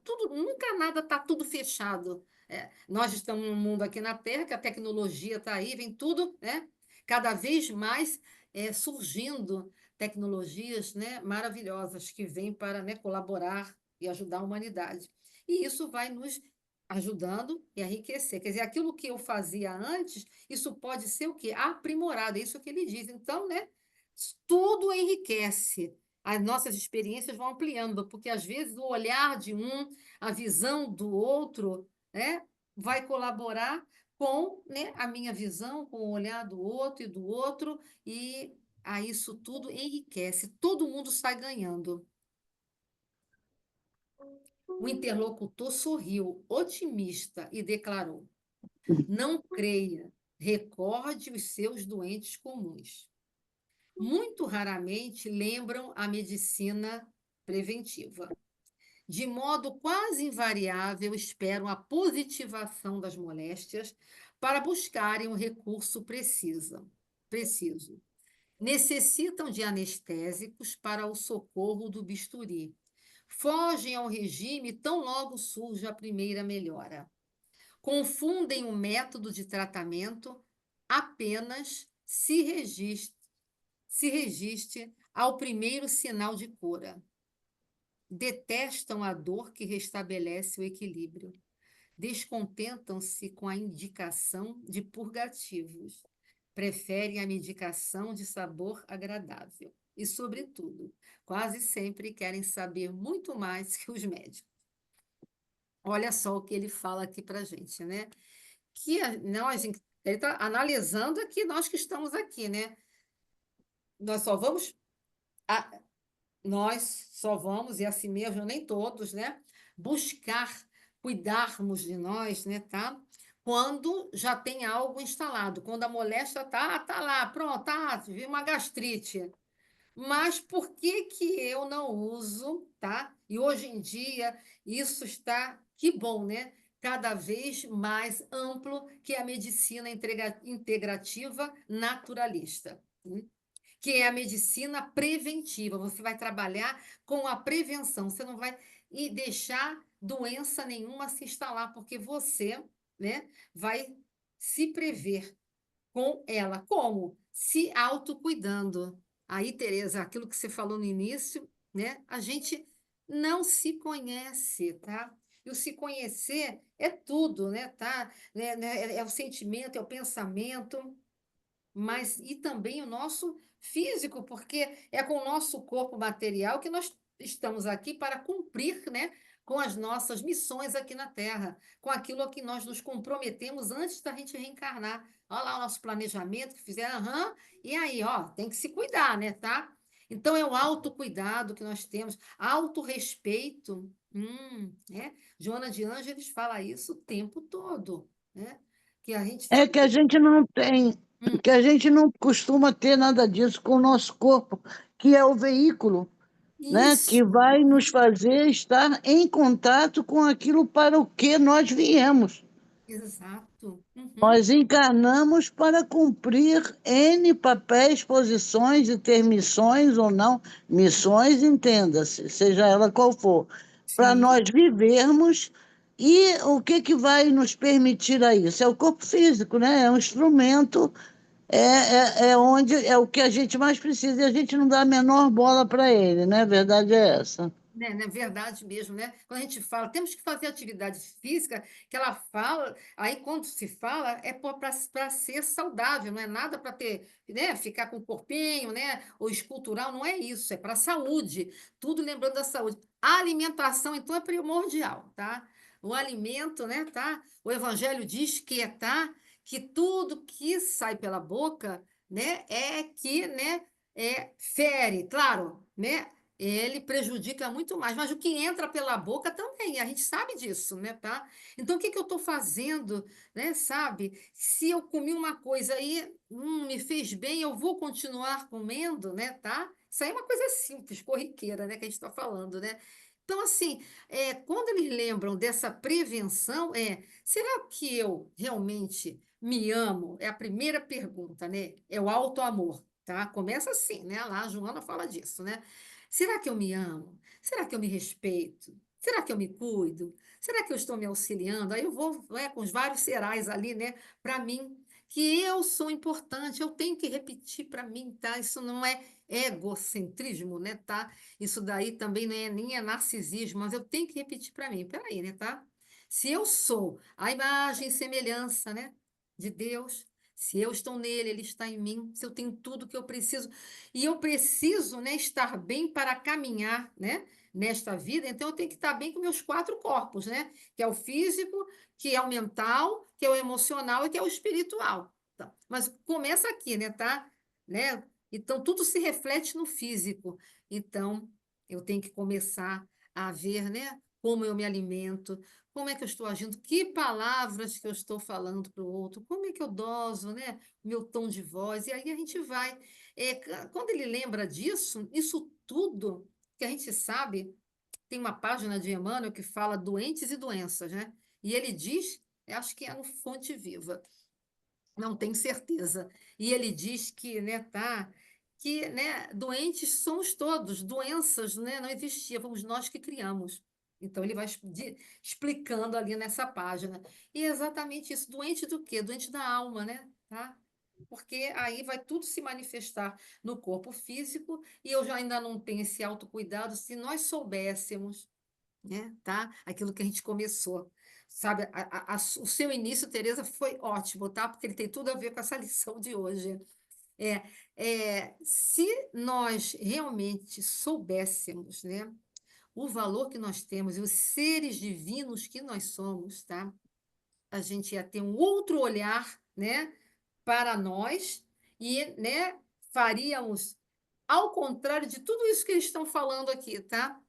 Speaker 1: nada está tudo fechado. É, nós estamos num mundo aqui na Terra que a tecnologia está aí, vem tudo, né? Cada vez mais surgindo tecnologias, né, maravilhosas que vêm para, né, colaborar e ajudar a humanidade. E isso vai nos ajudando e enriquecer. Quer dizer, aquilo que eu fazia antes, isso pode ser o quê? Aprimorado, é isso que ele diz. Então, né, tudo enriquece. As nossas experiências vão ampliando, porque às vezes o olhar de um, a visão do outro, né, vai colaborar com, né, a minha visão, com o olhar do outro e do outro, e isso tudo enriquece. Todo mundo sai ganhando. O interlocutor sorriu, otimista, e declarou: não creia, recorde os seus doentes comuns. Muito raramente lembram a medicina preventiva. De modo quase invariável, esperam a positivação das moléstias para buscarem o recurso preciso. Necessitam de anestésicos para o socorro do bisturi. Fogem ao regime tão logo surge a primeira melhora. Confundem o método de tratamento apenas se registre ao primeiro sinal de cura. Detestam a dor que restabelece o equilíbrio. Descontentam-se com a indicação de purgativos. Preferem a medicação de sabor agradável. E, sobretudo, quase sempre querem saber muito mais que os médicos. Olha só o que ele fala aqui para a gente, né? Nós, ele está analisando aqui, nós que estamos aqui, né? Nós só vamos nós só vamos, e assim mesmo, nem todos, né, buscar cuidarmos de nós, né, tá? Quando já tem algo instalado, quando a moléstia tá lá, pronto, vi uma gastrite. Mas por que que eu não uso, tá? E hoje em dia isso está, que bom, né? Cada vez mais amplo que a medicina integrativa naturalista. Que é a medicina preventiva. Você vai trabalhar com a prevenção, você não vai deixar doença nenhuma se instalar, porque você, né, vai se prever com ela. Como? Se autocuidando. Aí, Tereza, aquilo que você falou no início, né, a gente não se conhece, tá? E o se conhecer é tudo, né, tá? É o sentimento, é o pensamento, mas e também o nosso físico, porque é com o nosso corpo material que nós estamos aqui para cumprir, né, com as nossas missões aqui na Terra, com aquilo a que nós nos comprometemos antes da gente reencarnar. Olha lá o nosso planejamento que fizeram, e aí, ó, tem que se cuidar, né, tá? Então é o autocuidado que nós temos, autorrespeito. Né? Joana de Ângeles fala isso o tempo todo, né? Que a gente
Speaker 3: É
Speaker 1: sabe.
Speaker 3: que a gente não tem, que a gente não costuma ter nada disso com o nosso corpo, que é o veículo, né, que
Speaker 1: Isso,
Speaker 3: vai nos fazer estar em contato com aquilo para o que nós viemos.
Speaker 1: exato. Uhum.
Speaker 3: Nós encarnamos para cumprir N papéis, posições e ter missões ou não, missões, entenda-se, seja ela qual for, para
Speaker 1: Sim,
Speaker 3: nós vivermos. E o que que vai nos permitir a isso? É o corpo físico, né? É um instrumento, é onde é o que a gente mais precisa e a gente não dá a menor bola para ele, né? A verdade é essa.
Speaker 1: né, verdade mesmo, né? Quando a gente fala, temos que fazer atividade física, que ela fala, aí quando se fala, é para ser saudável, não é nada para ter, né, ficar com corpinho, né, ou escultural, não é isso, é para a saúde, tudo lembrando da saúde. A alimentação, então, é primordial, tá? O alimento, né, tá? O Evangelho diz que, tá? Que tudo que sai pela boca, né, né, fere, claro, né? Ele prejudica muito mais, mas o que entra pela boca também, a gente sabe disso, né, tá? Então, o que que eu estou fazendo, né, sabe? Se eu comi uma coisa aí, me fez bem, eu vou continuar comendo, né, tá? Isso aí é uma coisa simples, corriqueira, né, que a gente está falando, né? Então, assim, quando eles lembram dessa prevenção, será que eu realmente me amo? É a primeira pergunta, né? É o auto-amor, tá? Começa assim, né? Lá a Joana fala disso, né? Será que eu me amo? Será que eu me respeito? Será que eu me cuido? Será que eu estou me auxiliando? Aí eu vou, né, com os vários serais ali, né, para mim, que eu sou importante, eu tenho que repetir para mim, tá? Isso não é egocentrismo, né, tá? Isso daí também nem é narcisismo, mas eu tenho que repetir para mim. Peraí, né, tá? Se eu sou a imagem e semelhança, né, de Deus, se eu estou nele, ele está em mim, se eu tenho tudo que eu preciso, e eu preciso, né, estar bem para caminhar, né, nesta vida, então eu tenho que estar bem com meus 4 corpos, né, que é o físico, que é o mental, que é o emocional e que é o espiritual. Tá? Mas começa aqui, né, tá? Né? Então, tudo se reflete no físico. Então, eu tenho que começar a ver, né, como eu me alimento, como é que eu estou agindo, que palavras que eu estou falando para o outro, como é que eu doso, né, o meu tom de voz, e aí a gente vai. Quando ele lembra disso, isso tudo que a gente sabe, tem uma página de Emmanuel que fala doentes e doenças, né? E ele diz, eu acho que é no Fonte Viva, não tenho certeza. E ele diz que, né, tá, que, né, doentes somos todos, doenças, né, não existia, fomos nós que criamos. Então ele vai explicando ali nessa página. E é exatamente isso, doente do quê? Doente da alma, né? Tá? Porque aí vai tudo se manifestar no corpo físico, e eu já ainda não tenho esse autocuidado. Se nós soubéssemos, né, tá? Aquilo que a gente começou. Sabe, o seu início, Tereza, foi ótimo, tá? Porque ele tem tudo a ver com essa lição de hoje. É, se nós realmente soubéssemos, né, o valor que nós temos e os seres divinos que nós somos, tá? A gente ia ter um outro olhar, né, para nós e, né, faríamos ao contrário de tudo isso que eles estão falando aqui, tá?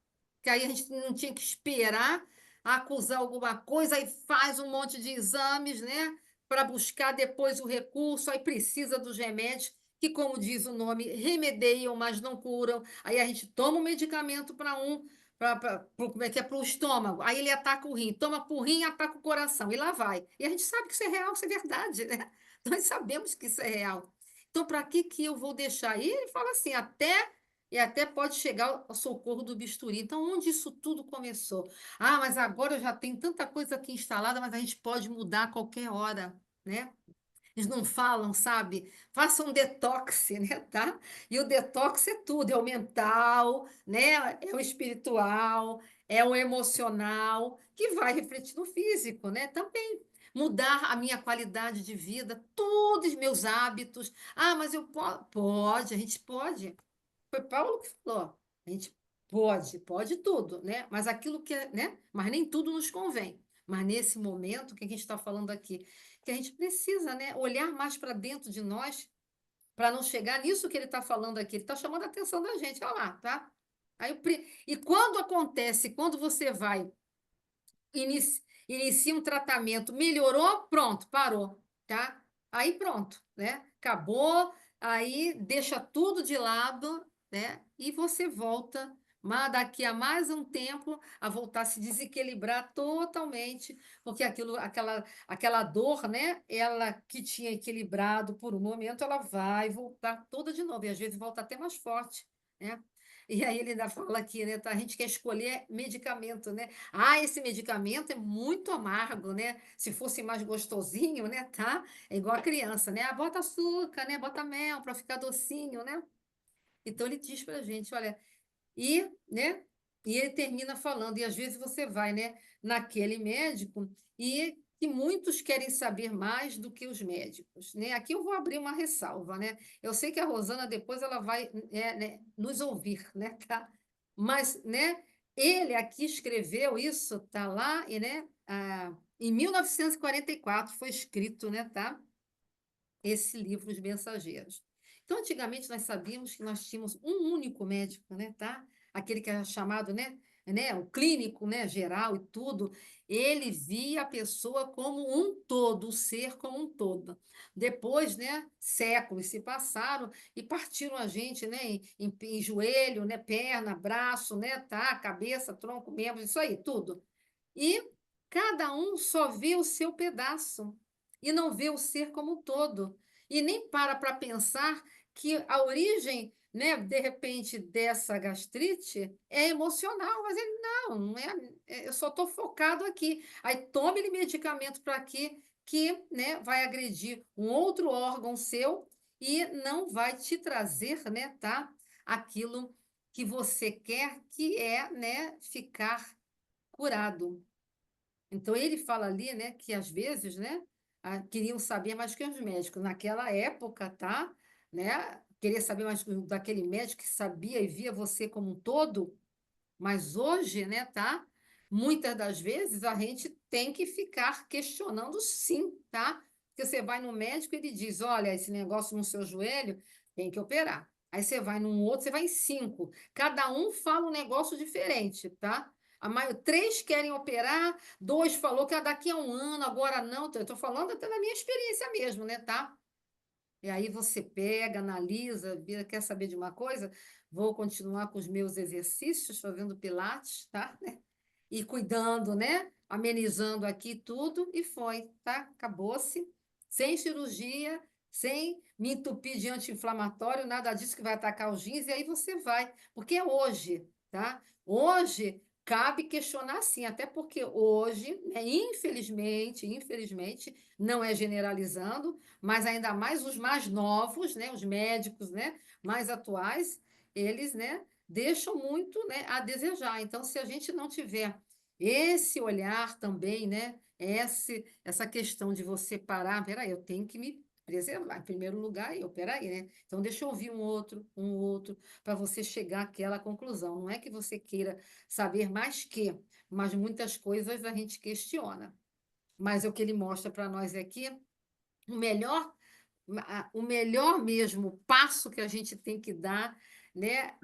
Speaker 1: Que aí a gente não tinha que esperar acusar alguma coisa, aí faz um monte de exames, né? Para buscar depois o recurso, aí precisa dos remédios, que, como diz o nome, remedeiam, mas não curam. Aí a gente toma um medicamento para como é que é, para o estômago, aí ele ataca o rim, toma para o rim, ataca o coração, e lá vai. E a gente sabe que isso é real, isso é verdade, né? Nós sabemos que isso é real. Então, para que que eu vou deixar? E ele fala assim, até pode chegar ao socorro do bisturi. Então, onde isso tudo começou? Ah, mas agora eu já tenho tanta coisa aqui instalada, mas a gente pode mudar a qualquer hora, né? Eles não falam, sabe? Faça um detox, né, tá? E o detox é tudo, é o mental, né? É o espiritual, é o emocional, que vai refletir no físico, né? Também mudar a minha qualidade de vida, todos os meus hábitos. Ah, mas eu pode, a gente pode. Foi Paulo que falou. A gente pode tudo, né? Mas aquilo que é, né? Mas nem tudo nos convém. Mas nesse momento, o que a gente está falando aqui? Que a gente precisa, né, olhar mais para dentro de nós para não chegar nisso que ele está falando aqui. Ele está chamando a atenção da gente, olha lá, tá? E quando acontece, quando você vai inicia um tratamento, melhorou, pronto, parou, tá? Aí pronto, né? Acabou, aí deixa tudo de lado, né? E você volta, mas daqui a mais um tempo, a voltar a se desequilibrar totalmente, porque aquela dor, né? Ela que tinha equilibrado por um momento, ela vai voltar toda de novo, e às vezes volta até mais forte, né? E aí ele ainda fala aqui, né? Tá? A gente quer escolher medicamento, né? Ah, esse medicamento é muito amargo, né? Se fosse mais gostosinho, né? Tá? É igual a criança, né? Ah, bota açúcar, né? Bota mel para ficar docinho, né? Então ele diz para a gente, olha, né? E ele termina falando, e às vezes você vai, né, naquele médico e que muitos querem saber mais do que os médicos, né? Aqui eu vou abrir uma ressalva, né? Eu sei que a Rosana depois ela vai, né, nos ouvir, né, tá? Mas, né, ele aqui escreveu isso, tá lá, e, né, em 1944 foi escrito, né, tá? Esse livro, Os Mensageiros. Então, antigamente, nós sabíamos que nós tínhamos um único médico, né, tá? Aquele que era chamado, né, o clínico, né, geral e tudo. Ele via a pessoa como um todo, o ser como um todo. Depois, né, séculos se passaram e partiram a gente, né, em joelho, né, perna, braço, né, tá? Cabeça, tronco, membros, isso aí, tudo. E cada um só vê o seu pedaço e não vê o ser como um todo. E nem para pensar que a origem, né, de repente, dessa gastrite é emocional, mas ele não é, eu só estou focado aqui. Aí tome ele medicamento para aqui, que, né, vai agredir um outro órgão seu e não vai te trazer, né, tá? aquilo que você quer, que é, né, ficar curado. Então, ele fala ali, né, que às vezes, né, queriam saber mais que os médicos. Naquela época, tá? Né, querer saber mais daquele médico que sabia e via você como um todo, mas hoje, né, tá? Muitas das vezes a gente tem que ficar questionando sim, tá? Porque você vai no médico e ele diz: olha, esse negócio no seu joelho tem que operar. Aí você vai num outro, você vai em 5. Cada um fala um negócio diferente, tá? Três querem operar, dois falou que daqui a um ano, agora não. Eu estou falando até da minha experiência mesmo, né, tá? E aí você pega, analisa, vira, quer saber de uma coisa? Vou continuar com os meus exercícios, fazendo pilates, tá? E cuidando, né? Amenizando aqui tudo, e foi, tá? Acabou-se. Sem cirurgia, sem me entupir de anti-inflamatório, nada disso que vai atacar os rins, e aí você vai. Porque é hoje, tá? Hoje cabe questionar sim, até porque hoje, né, infelizmente, não é generalizando, mas ainda mais os mais novos, né, os médicos, né, mais atuais, eles, né, deixam muito, né, a desejar. Então, se a gente não tiver esse olhar também, né, essa questão de você parar, peraí, eu tenho que me preservar, em primeiro lugar, peraí, né? Então, deixa eu ouvir um outro, para você chegar àquela conclusão. Não é que você queira saber mais que, mas muitas coisas a gente questiona. Mas o que ele mostra para nós aqui, o melhor o melhor mesmo passo que a gente tem que dar, né,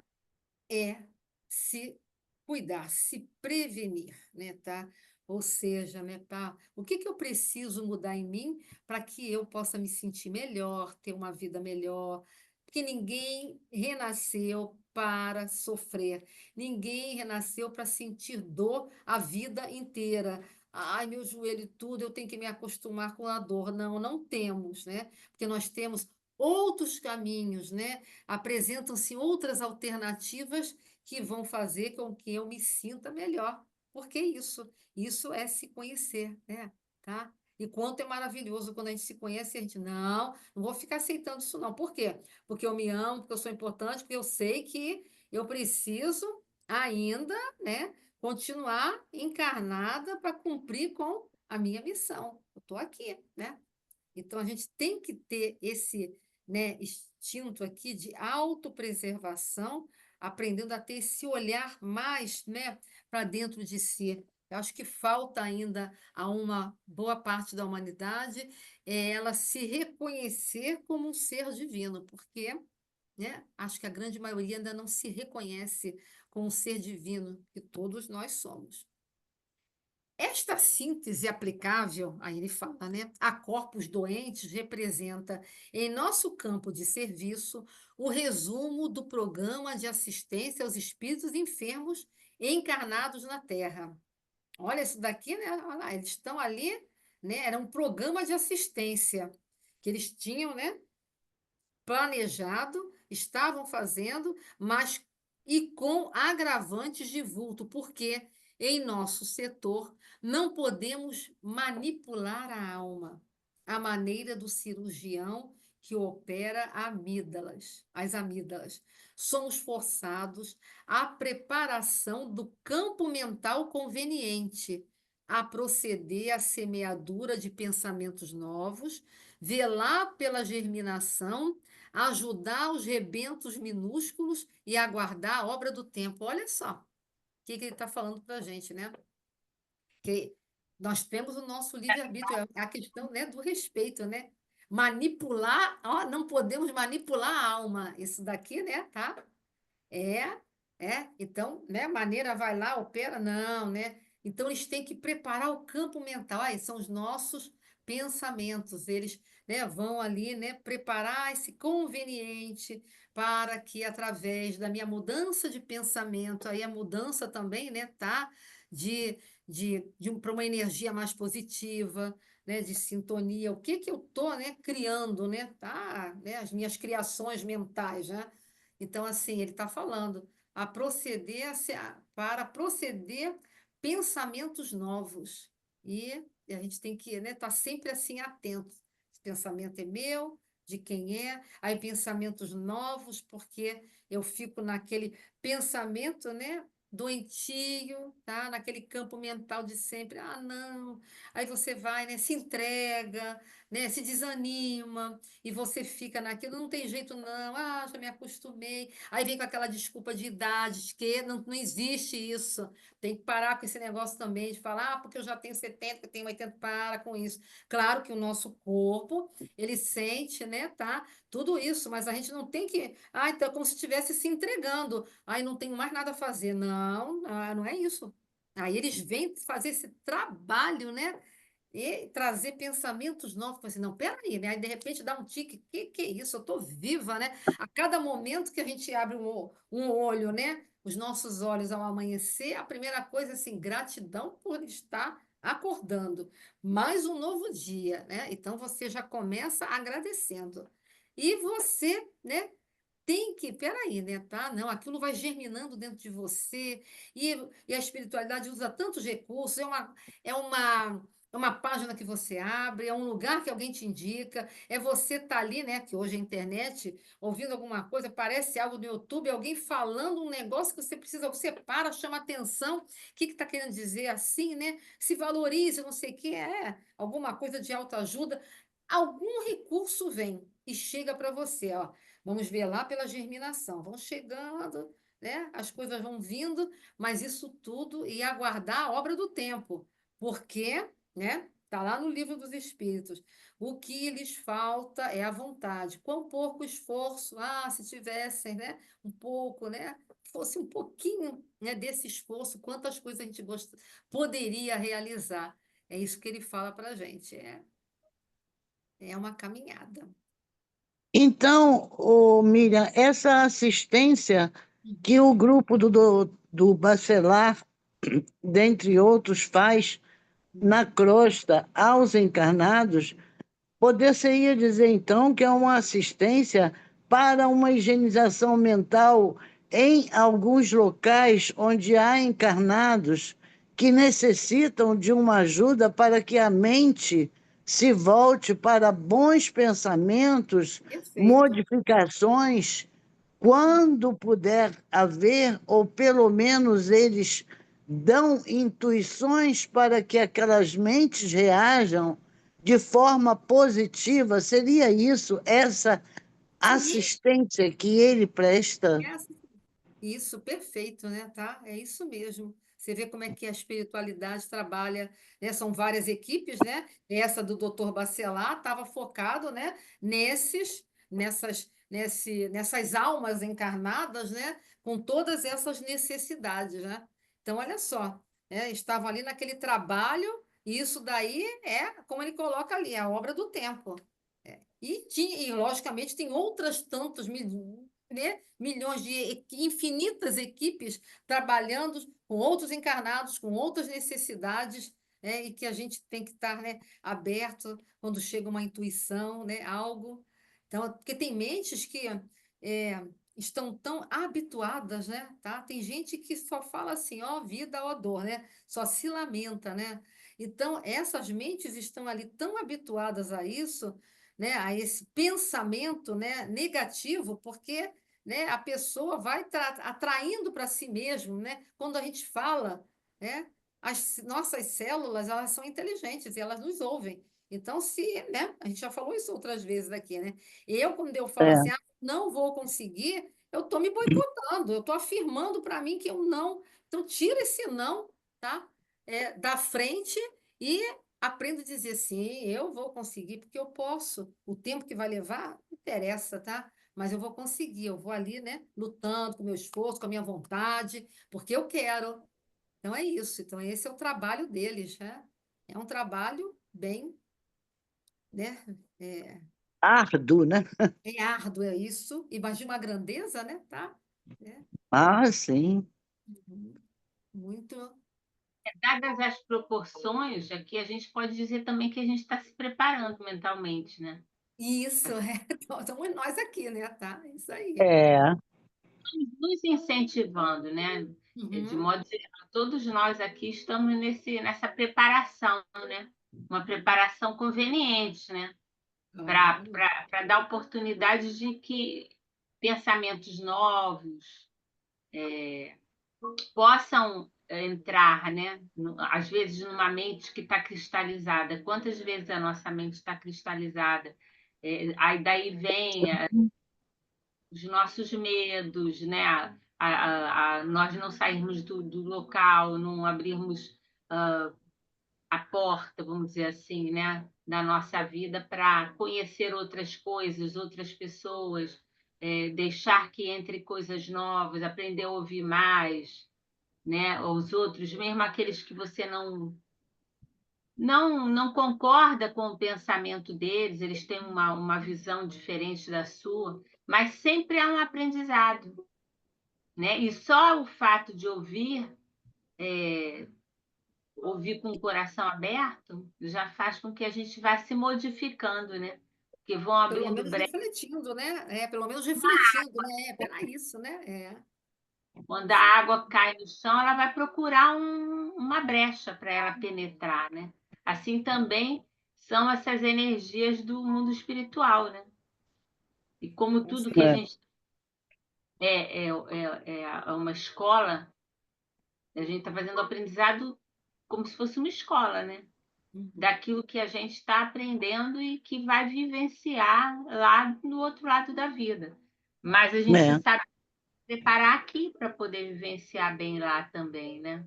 Speaker 1: é se cuidar, se prevenir, né, tá? Ou seja, né, tá? O que que eu preciso mudar em mim para que eu possa me sentir melhor, ter uma vida melhor? Porque ninguém renasceu para sofrer, ninguém renasceu para sentir dor a vida inteira. Ai, meu joelho e tudo, eu tenho que me acostumar com a dor. Não, não temos, né? Porque nós temos outros caminhos, né? Apresentam-se outras alternativas que vão fazer com que eu me sinta melhor. Porque isso é se conhecer, né? Tá? E quanto é maravilhoso quando a gente se conhece e a gente, não vou ficar aceitando isso não. Por quê? Porque eu me amo, porque eu sou importante, porque eu sei que eu preciso ainda, né, continuar encarnada para cumprir com a minha missão. Eu estou aqui, né? Então, a gente tem que ter esse, né, instinto aqui de autopreservação, aprendendo a ter esse olhar mais, né, para dentro de si. Eu acho que falta ainda a uma boa parte da humanidade ela se reconhecer como um ser divino, porque, né, acho que a grande maioria ainda não se reconhece como um ser divino que todos nós somos. Esta síntese aplicável, aí ele fala, né, a corpos doentes representa, em nosso campo de serviço, o resumo do programa de assistência aos espíritos enfermos encarnados na Terra. Olha, isso daqui, né, olha lá, eles estão ali, né, era um programa de assistência que eles tinham, né, planejado, estavam fazendo, mas e com agravantes de vulto, porque em nosso setor não podemos manipular a alma, à maneira do cirurgião que opera as amígdalas. Somos forçados à preparação do campo mental conveniente, a proceder à semeadura de pensamentos novos, velar pela germinação, ajudar os rebentos minúsculos e aguardar a obra do tempo. Olha só o que ele está falando para a gente, né? Que nós temos o nosso livre-arbítrio, é a questão, né, do respeito, né? Manipular, ó, não podemos manipular a alma. Isso daqui, né, tá? É, então, né, maneira vai lá, opera, não, né? Então, eles têm que preparar o campo mental, aí são os nossos pensamentos, eles, né, vão ali, né, preparar esse conveniente para que, através da minha mudança de pensamento, aí a mudança também, né, tá, para uma energia mais positiva, né, de sintonia, o que que eu estou, né, criando, né, tá, né, as minhas criações mentais, né? Então, assim, ele está falando para proceder pensamentos novos. E a gente tem que, né, estar sempre assim atento. Esse pensamento é meu, de quem é, aí pensamentos novos, porque eu fico naquele pensamento, né, doentio, tá? Naquele campo mental de sempre. Ah, não. Aí você vai, né, se entrega, né, se desanima, e você fica naquilo, não tem jeito não. Ah, já me acostumei. Aí vem com aquela desculpa de idade, que não existe isso. Tem que parar com esse negócio também de falar, ah, porque eu já tenho 70, eu tenho 80, para com isso. Claro que o nosso corpo, ele sente, né, tá? Tudo isso, mas a gente não tem que, ah, então é como se estivesse se entregando. Aí não tenho mais nada a fazer. Não, não é isso. Aí eles vêm fazer esse trabalho, né? E trazer pensamentos novos. Assim, não, peraí, né? Aí de repente dá um tique, que é isso? Eu estou viva, né? A cada momento que a gente abre um olho, né? Os nossos olhos ao amanhecer, a primeira coisa, assim, gratidão por estar acordando. Mais um novo dia, né? Então você já começa agradecendo. E você, né? Tem que, peraí, né, tá? Não, aquilo vai germinando dentro de você, e a espiritualidade usa tantos recursos, é uma, é uma página que você abre, é um lugar que alguém te indica, é você estar ali, né, que hoje é internet, ouvindo alguma coisa, parece algo no YouTube, alguém falando um negócio que você precisa, você para, chama atenção, o que está querendo dizer assim, né? Se valorize, não sei o que, alguma coisa de autoajuda, algum recurso vem e chega para você, ó. Vamos ver lá pela germinação. Vão chegando, né? As coisas vão vindo, mas isso tudo e aguardar a obra do tempo, porque, né? Está lá no livro dos Espíritos. O que lhes falta é a vontade. Quão pouco esforço, se tivessem, né? Um pouco, né? Fosse um pouquinho, né, desse esforço, quantas coisas a gente poderia realizar. É isso que ele fala para a gente. É uma caminhada.
Speaker 3: Então, Miriam, essa assistência que o grupo do Bacelar, dentre outros, faz na crosta aos encarnados, poder-se-ia dizer, então, que é uma assistência para uma higienização mental em alguns locais onde há encarnados que necessitam de uma ajuda para que a mente se volte para bons pensamentos,
Speaker 1: Perfeito.
Speaker 3: modificações, quando puder haver, ou pelo menos eles dão intuições para que aquelas mentes reajam de forma positiva. Seria isso, essa
Speaker 1: Sim,
Speaker 3: assistência que ele presta?
Speaker 1: é isso, perfeito, né? Tá? É isso mesmo. Você vê como é que a espiritualidade trabalha, né? São várias equipes, né? Essa do Dr. Bacelar estava focado, né? Nessas almas encarnadas, né? Com todas essas necessidades, né? Então, olha só, né? Estavam ali naquele trabalho, e isso daí é, como ele coloca ali, a obra do tempo. E logicamente, tem outras tantas né, milhões de infinitas equipes trabalhando com outros encarnados, com outras necessidades, né, e que a gente tem que estar, né, aberto quando chega uma intuição, né, algo. Então, porque tem mentes que é, estão tão habituadas, né, tá? Tem gente que só fala assim, ó vida, ó dor, né? Só se lamenta, né? Então, essas mentes estão ali tão habituadas a isso, né, a esse pensamento, né, negativo, porque, né, a pessoa vai atraindo para si mesmo, né? Quando a gente fala, né, as nossas células, elas são inteligentes e elas nos ouvem. Então, se, né, a gente já falou isso outras vezes aqui, né? Quando eu falo
Speaker 3: É.
Speaker 1: assim, não vou conseguir, eu estou me boicotando, eu estou afirmando para mim que eu não. Então, tira esse não, tá? Da frente e aprendo a dizer sim, eu vou conseguir, porque eu posso. O tempo que vai levar, não interessa, tá? Mas eu vou conseguir, eu vou ali, né, lutando com o meu esforço, com a minha vontade, porque eu quero. Então é isso. Então esse é o trabalho deles, né? É um trabalho bem, né? É,
Speaker 3: Árduo, né?
Speaker 1: é árduo, é isso. E mas de uma grandeza, né? Tá? É,
Speaker 3: Ah, sim.
Speaker 1: uhum, muito.
Speaker 5: Dadas as proporções, aqui a gente pode dizer também que a gente está se preparando mentalmente, né?
Speaker 1: Isso, Somos nós aqui, né? Tá? Isso aí.
Speaker 3: É.
Speaker 5: Nos incentivando, né? De
Speaker 1: Uhum.
Speaker 5: modo geral, todos nós aqui estamos nessa preparação, né? Uma preparação conveniente, né? para dar oportunidade de que pensamentos novos possam entrar, né? Às vezes numa mente que está cristalizada. Quantas vezes a nossa mente está cristalizada? Aí daí vem os nossos medos, né? Nós não sairmos do local, não abrirmos a porta, vamos dizer assim, né? Da nossa vida para conhecer outras coisas, outras pessoas, deixar que entre coisas novas, aprender a ouvir mais, né? Os outros, mesmo aqueles que você não concorda com o pensamento deles, eles têm uma visão diferente da sua, mas sempre há um aprendizado, né? E só o fato de ouvir com o coração aberto já faz com que a gente vá se modificando, né? Que vão
Speaker 1: Pelo
Speaker 5: abrindo
Speaker 1: menos
Speaker 5: brecha.
Speaker 1: refletindo, né? Pelo menos refletindo, né? Para isso, né?
Speaker 5: Quando a água cai no chão, ela vai procurar uma brecha para ela penetrar, né? Assim também são essas energias do mundo espiritual, né? E como
Speaker 1: Com
Speaker 5: tudo que a
Speaker 3: É,
Speaker 5: gente é uma escola, a gente está fazendo o aprendizado como se fosse uma escola, né? Daquilo que a gente está aprendendo e que vai vivenciar lá no outro lado da vida. Mas a gente
Speaker 3: é.
Speaker 5: sabe preparar aqui para poder vivenciar bem lá também, né?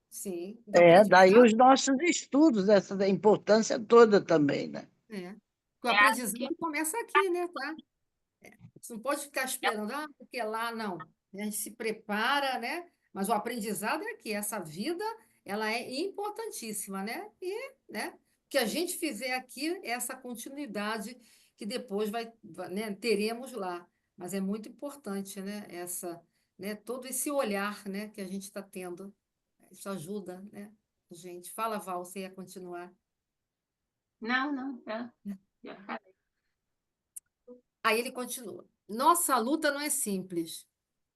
Speaker 1: Sim, do
Speaker 3: Daí
Speaker 1: aprendizado.
Speaker 3: os nossos estudos, essa da importância toda também, né?
Speaker 1: O
Speaker 5: É aqui.
Speaker 1: aprendizado começa aqui, né? Tá? Você não pode ficar esperando, porque lá não. A gente se prepara, né? Mas o aprendizado é que essa vida, ela é importantíssima, né? E, né? O que a gente fizer aqui é essa continuidade que depois né, teremos lá. Mas é muito importante, né? Né? Todo esse olhar, né? Que a gente está tendo. Isso ajuda, né? Gente, fala, Val, você ia continuar.
Speaker 5: Não, já falei.
Speaker 1: Aí ele continua. Nossa luta não é simples.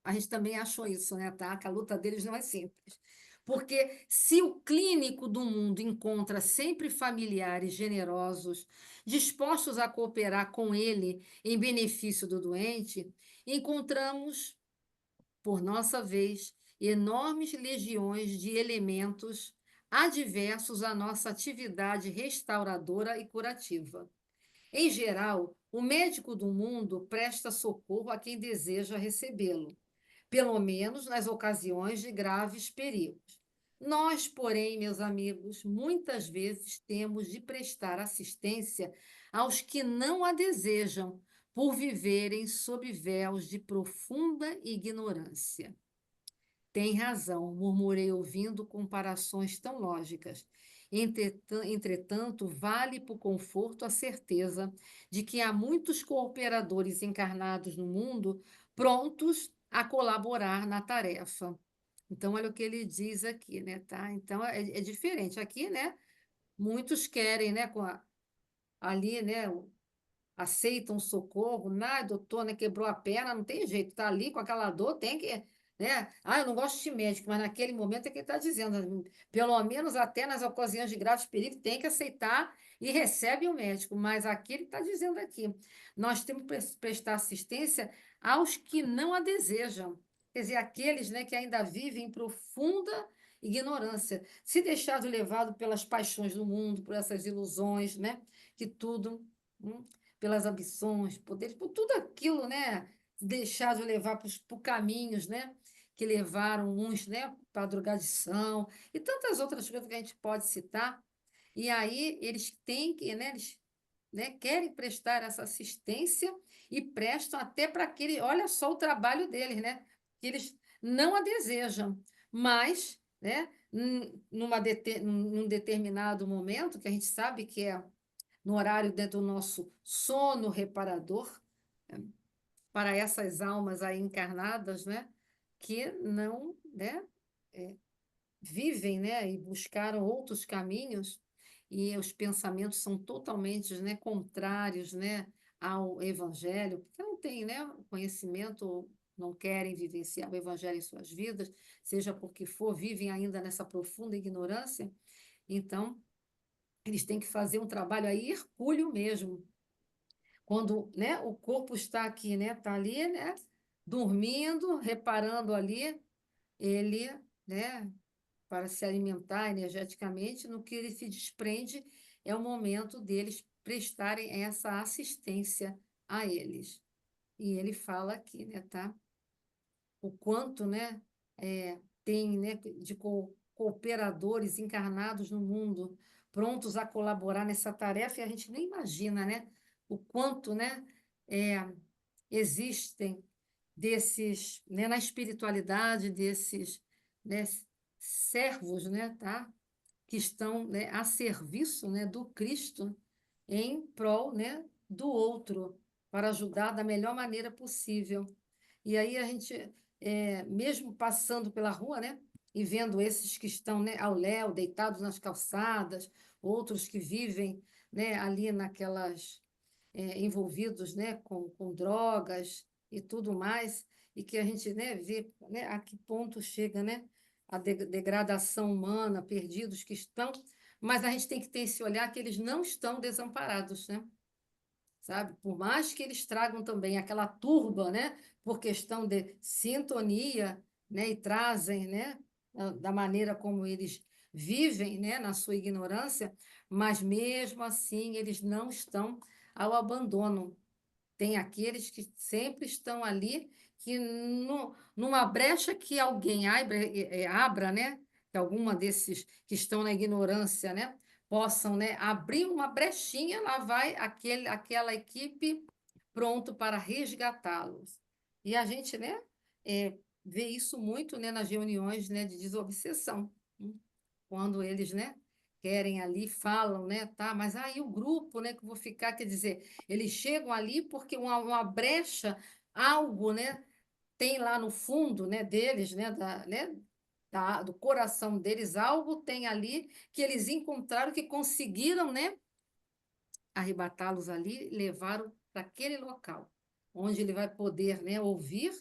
Speaker 1: A gente também achou isso, né, tá? Que a luta deles não é simples. Porque se o clínico do mundo encontra sempre familiares generosos, dispostos a cooperar com ele em benefício do doente, encontramos, por nossa vez, enormes legiões de elementos adversos à nossa atividade restauradora e curativa. Em geral, o médico do mundo presta socorro a quem deseja recebê-lo, pelo menos nas ocasiões de graves perigos. Nós, porém, meus amigos, muitas vezes temos de prestar assistência aos que não a desejam, por viverem sob véus de profunda ignorância. Tem razão, murmurei ouvindo comparações tão lógicas. Entretanto, vale para o conforto a certeza de que há muitos cooperadores encarnados no mundo prontos a colaborar na tarefa. Então, olha o que ele diz aqui, né? Tá? Então, é diferente. Aqui, né? Muitos querem, né? Ali, né? Aceitam socorro, doutor, né, quebrou a perna, não tem jeito, tá ali com aquela dor, tem que, né? Eu não gosto de médico, mas naquele momento é que ele está dizendo, pelo menos até nas ocasiões de graves perigos, tem que aceitar e recebe o médico, mas aqui ele está dizendo aqui, nós temos que prestar assistência aos que não a desejam, quer dizer, aqueles, né, que ainda vivem em profunda ignorância, se deixado levado pelas paixões do mundo, por essas ilusões, né, que tudo pelas ambições, poderes, por tudo aquilo, né? Deixado levar por caminhos, né? Que levaram uns, né, para a drogadição e tantas outras coisas que a gente pode citar. E aí eles têm que, né, eles, né, querem prestar essa assistência e prestam até para aquele, olha só o trabalho deles, né? Que eles não a desejam, mas, né, num determinado momento, que a gente sabe que é no horário dentro do nosso sono reparador, né, para essas almas aí encarnadas, né, que não, né, vivem, né, e buscaram outros caminhos, e os pensamentos são totalmente, né, contrários, né, ao Evangelho, porque não têm, né, conhecimento, não querem vivenciar o Evangelho em suas vidas, seja porque for, vivem ainda nessa profunda ignorância, então eles têm que fazer um trabalho aí hercúleo mesmo, Quando, né, o corpo está aqui, né, está ali, né, dormindo, reparando ali, ele, né, para se alimentar energeticamente, no que ele se desprende é o momento deles prestarem essa assistência a eles. E ele fala aqui, né, tá? O quanto, né, tem, né, de cooperadores encarnados no mundo, prontos a colaborar nessa tarefa, e a gente nem imagina, né, o quanto, né, existem desses, né, na espiritualidade, desses, né, servos, né, tá? Que estão, né, a serviço, né, do Cristo em prol, né, do outro, para ajudar da melhor maneira possível. E aí a gente, mesmo passando pela rua, né, e vendo esses que estão, né, ao léu, deitados nas calçadas, outros que vivem, né, ali naquelas, envolvidos, né, com drogas e tudo mais, e que a gente, né, vê, né, a que ponto chega, né, a degradação humana, perdidos que estão, mas a gente tem que ter esse olhar que eles não estão desamparados, né? Sabe? Por mais que eles tragam também aquela turba, né, por questão de sintonia, né, e trazem, né, da maneira como eles vivem, né, na sua ignorância, mas mesmo assim eles não estão ao abandono. Tem aqueles que sempre estão ali, que numa brecha que alguém abra, né, que alguma desses que estão na ignorância, né, possam, né, abrir uma brechinha, lá vai aquela equipe pronto para resgatá-los. E a gente, né, vê isso muito, né, nas reuniões, né, de desobsessão, né? Quando eles, né, querem ali, falam, né, tá, mas aí o grupo, né, que eu vou ficar, quer dizer, eles chegam ali porque uma brecha, algo, né, tem lá no fundo, né, deles, né, do coração deles, algo tem ali que eles encontraram, que conseguiram, né, arrebatá-los ali, levaram para aquele local, onde ele vai poder, né, ouvir,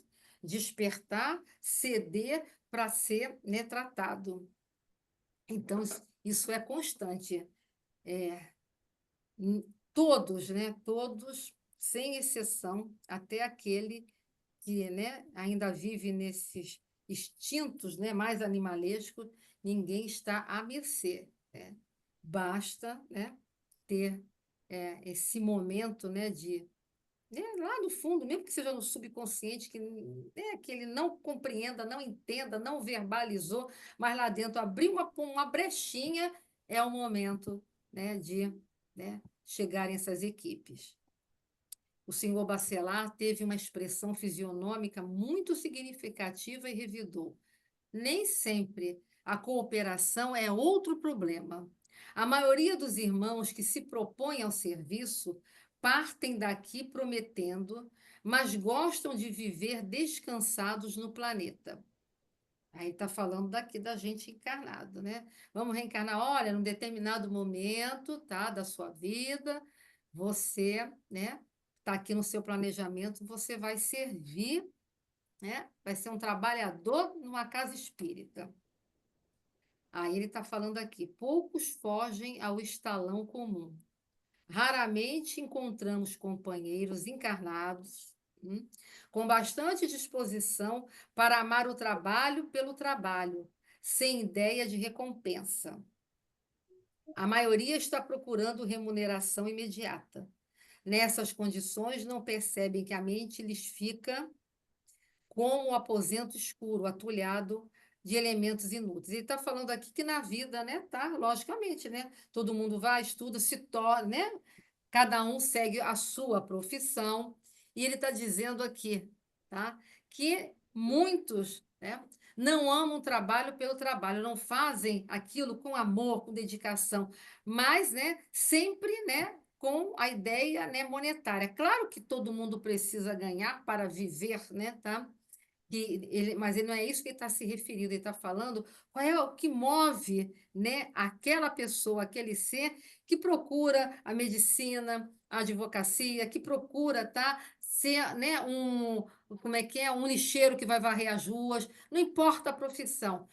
Speaker 1: despertar, ceder para ser, né, tratado. Então, isso é constante. Todos, né, todos, sem exceção, até aquele que, né, ainda vive nesses instintos, né, mais animalescos, ninguém está à mercê, né? Basta, né, ter, esse momento, né, de, né, lá no fundo, mesmo que seja no subconsciente, que, né, que ele não compreenda, não entenda, não verbalizou, mas lá dentro abriu uma brechinha, é o momento, né, de, né, chegarem essas equipes. O senhor Bacelar teve uma expressão fisionômica muito significativa e revidou: nem sempre a cooperação é outro problema. A maioria dos irmãos que se propõem ao serviço partem daqui prometendo, mas gostam de viver descansados no planeta. Aí está falando daqui da gente encarnado, né? Vamos reencarnar, olha, num determinado momento, tá, da sua vida, você, né, está aqui no seu planejamento, você vai servir, né? Vai ser um trabalhador numa casa espírita. Aí ele está falando aqui: poucos fogem ao estalão comum. Raramente encontramos companheiros encarnados, com bastante disposição para amar o trabalho pelo trabalho, sem ideia de recompensa. A maioria está procurando remuneração imediata. Nessas condições, não percebem que a mente lhes fica como um aposento escuro, atulhado de elementos inúteis. Ele está falando aqui que na vida, né, tá, logicamente, né, todo mundo vai, estuda, se torna, né, cada um segue a sua profissão, e ele está dizendo aqui, tá, que muitos, né, não amam o trabalho pelo trabalho, não fazem aquilo com amor, com dedicação, mas, né, sempre, né, com a ideia, né, monetária. Claro que todo mundo precisa ganhar para viver, né, tá? Mas ele não é isso que ele está se referindo, ele está falando qual é o que move, né, aquela pessoa, aquele ser que procura a medicina, a advocacia, que procura, tá, ser, né, como é que é? Um lixeiro que vai varrer as ruas, não importa a profissão.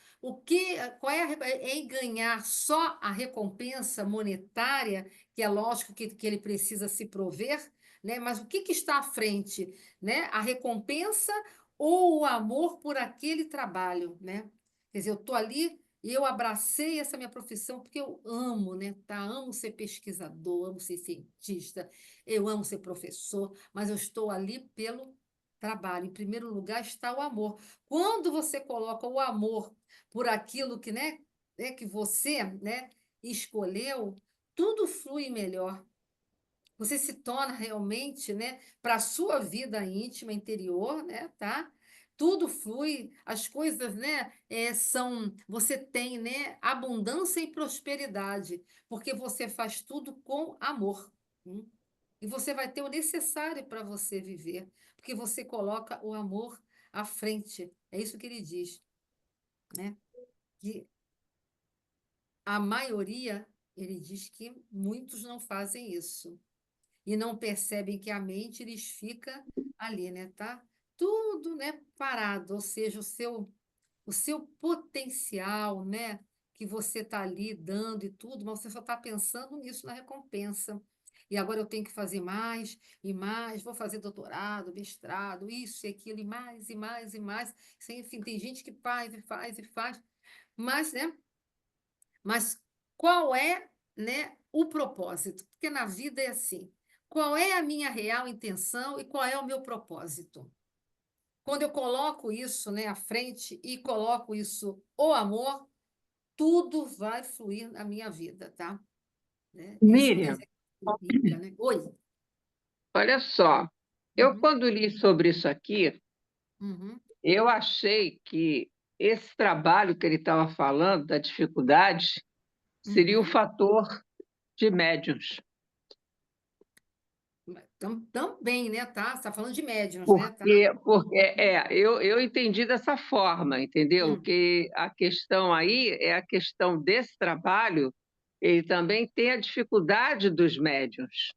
Speaker 1: Qual é é em ganhar só a recompensa monetária, que é lógico que ele precisa se prover, né? Mas o que está à frente, né? A recompensa ou o amor por aquele trabalho, né? Quer dizer, eu estou ali e eu abracei essa minha profissão porque eu amo, né? Tá? Amo ser pesquisador, amo ser cientista, eu amo ser professor, mas eu estou ali pelo trabalho. Em primeiro lugar está o amor. Quando você coloca o amor por aquilo que, né, que você, né, escolheu, tudo flui melhor. Você se torna realmente, né, para a sua vida íntima, interior, né, tá? Tudo flui, as coisas, né, você tem, né, abundância e prosperidade, porque você faz tudo com amor. Hum? E você vai ter o necessário para você viver, porque você coloca o amor à frente. É isso que ele diz, né? Que a maioria, ele diz que muitos não fazem isso e não percebem que a mente lhes fica ali, né? Tá tudo, né, parado, ou seja, o seu potencial, né, que você está ali dando e tudo, mas você só está pensando nisso na recompensa. E agora eu tenho que fazer mais e mais, vou fazer doutorado, mestrado, isso e aquilo, e mais, e mais, e mais. Enfim, tem gente que faz e faz e faz, mas, né, mas qual é, né, o propósito? Porque na vida é assim. Qual é a minha real intenção e qual é o meu propósito? Quando eu coloco isso, né, à frente e coloco isso, o amor, tudo vai fluir na minha vida, tá? Né? É isso que quer
Speaker 4: Miriam,
Speaker 1: dizer que significa, né? Oi.
Speaker 4: olha só, eu
Speaker 1: Uhum,
Speaker 4: quando li sobre isso aqui,
Speaker 1: uhum,
Speaker 4: eu achei que esse trabalho que ele estava falando, da dificuldade, seria o
Speaker 1: uhum.
Speaker 4: fator de médiuns.
Speaker 1: Também, né, tá? Você está falando de médiuns, né, tá?
Speaker 4: Eu entendi dessa forma, entendeu?
Speaker 1: Hum,
Speaker 4: Que a questão aí é a questão desse trabalho, ele também tem a dificuldade dos médiuns,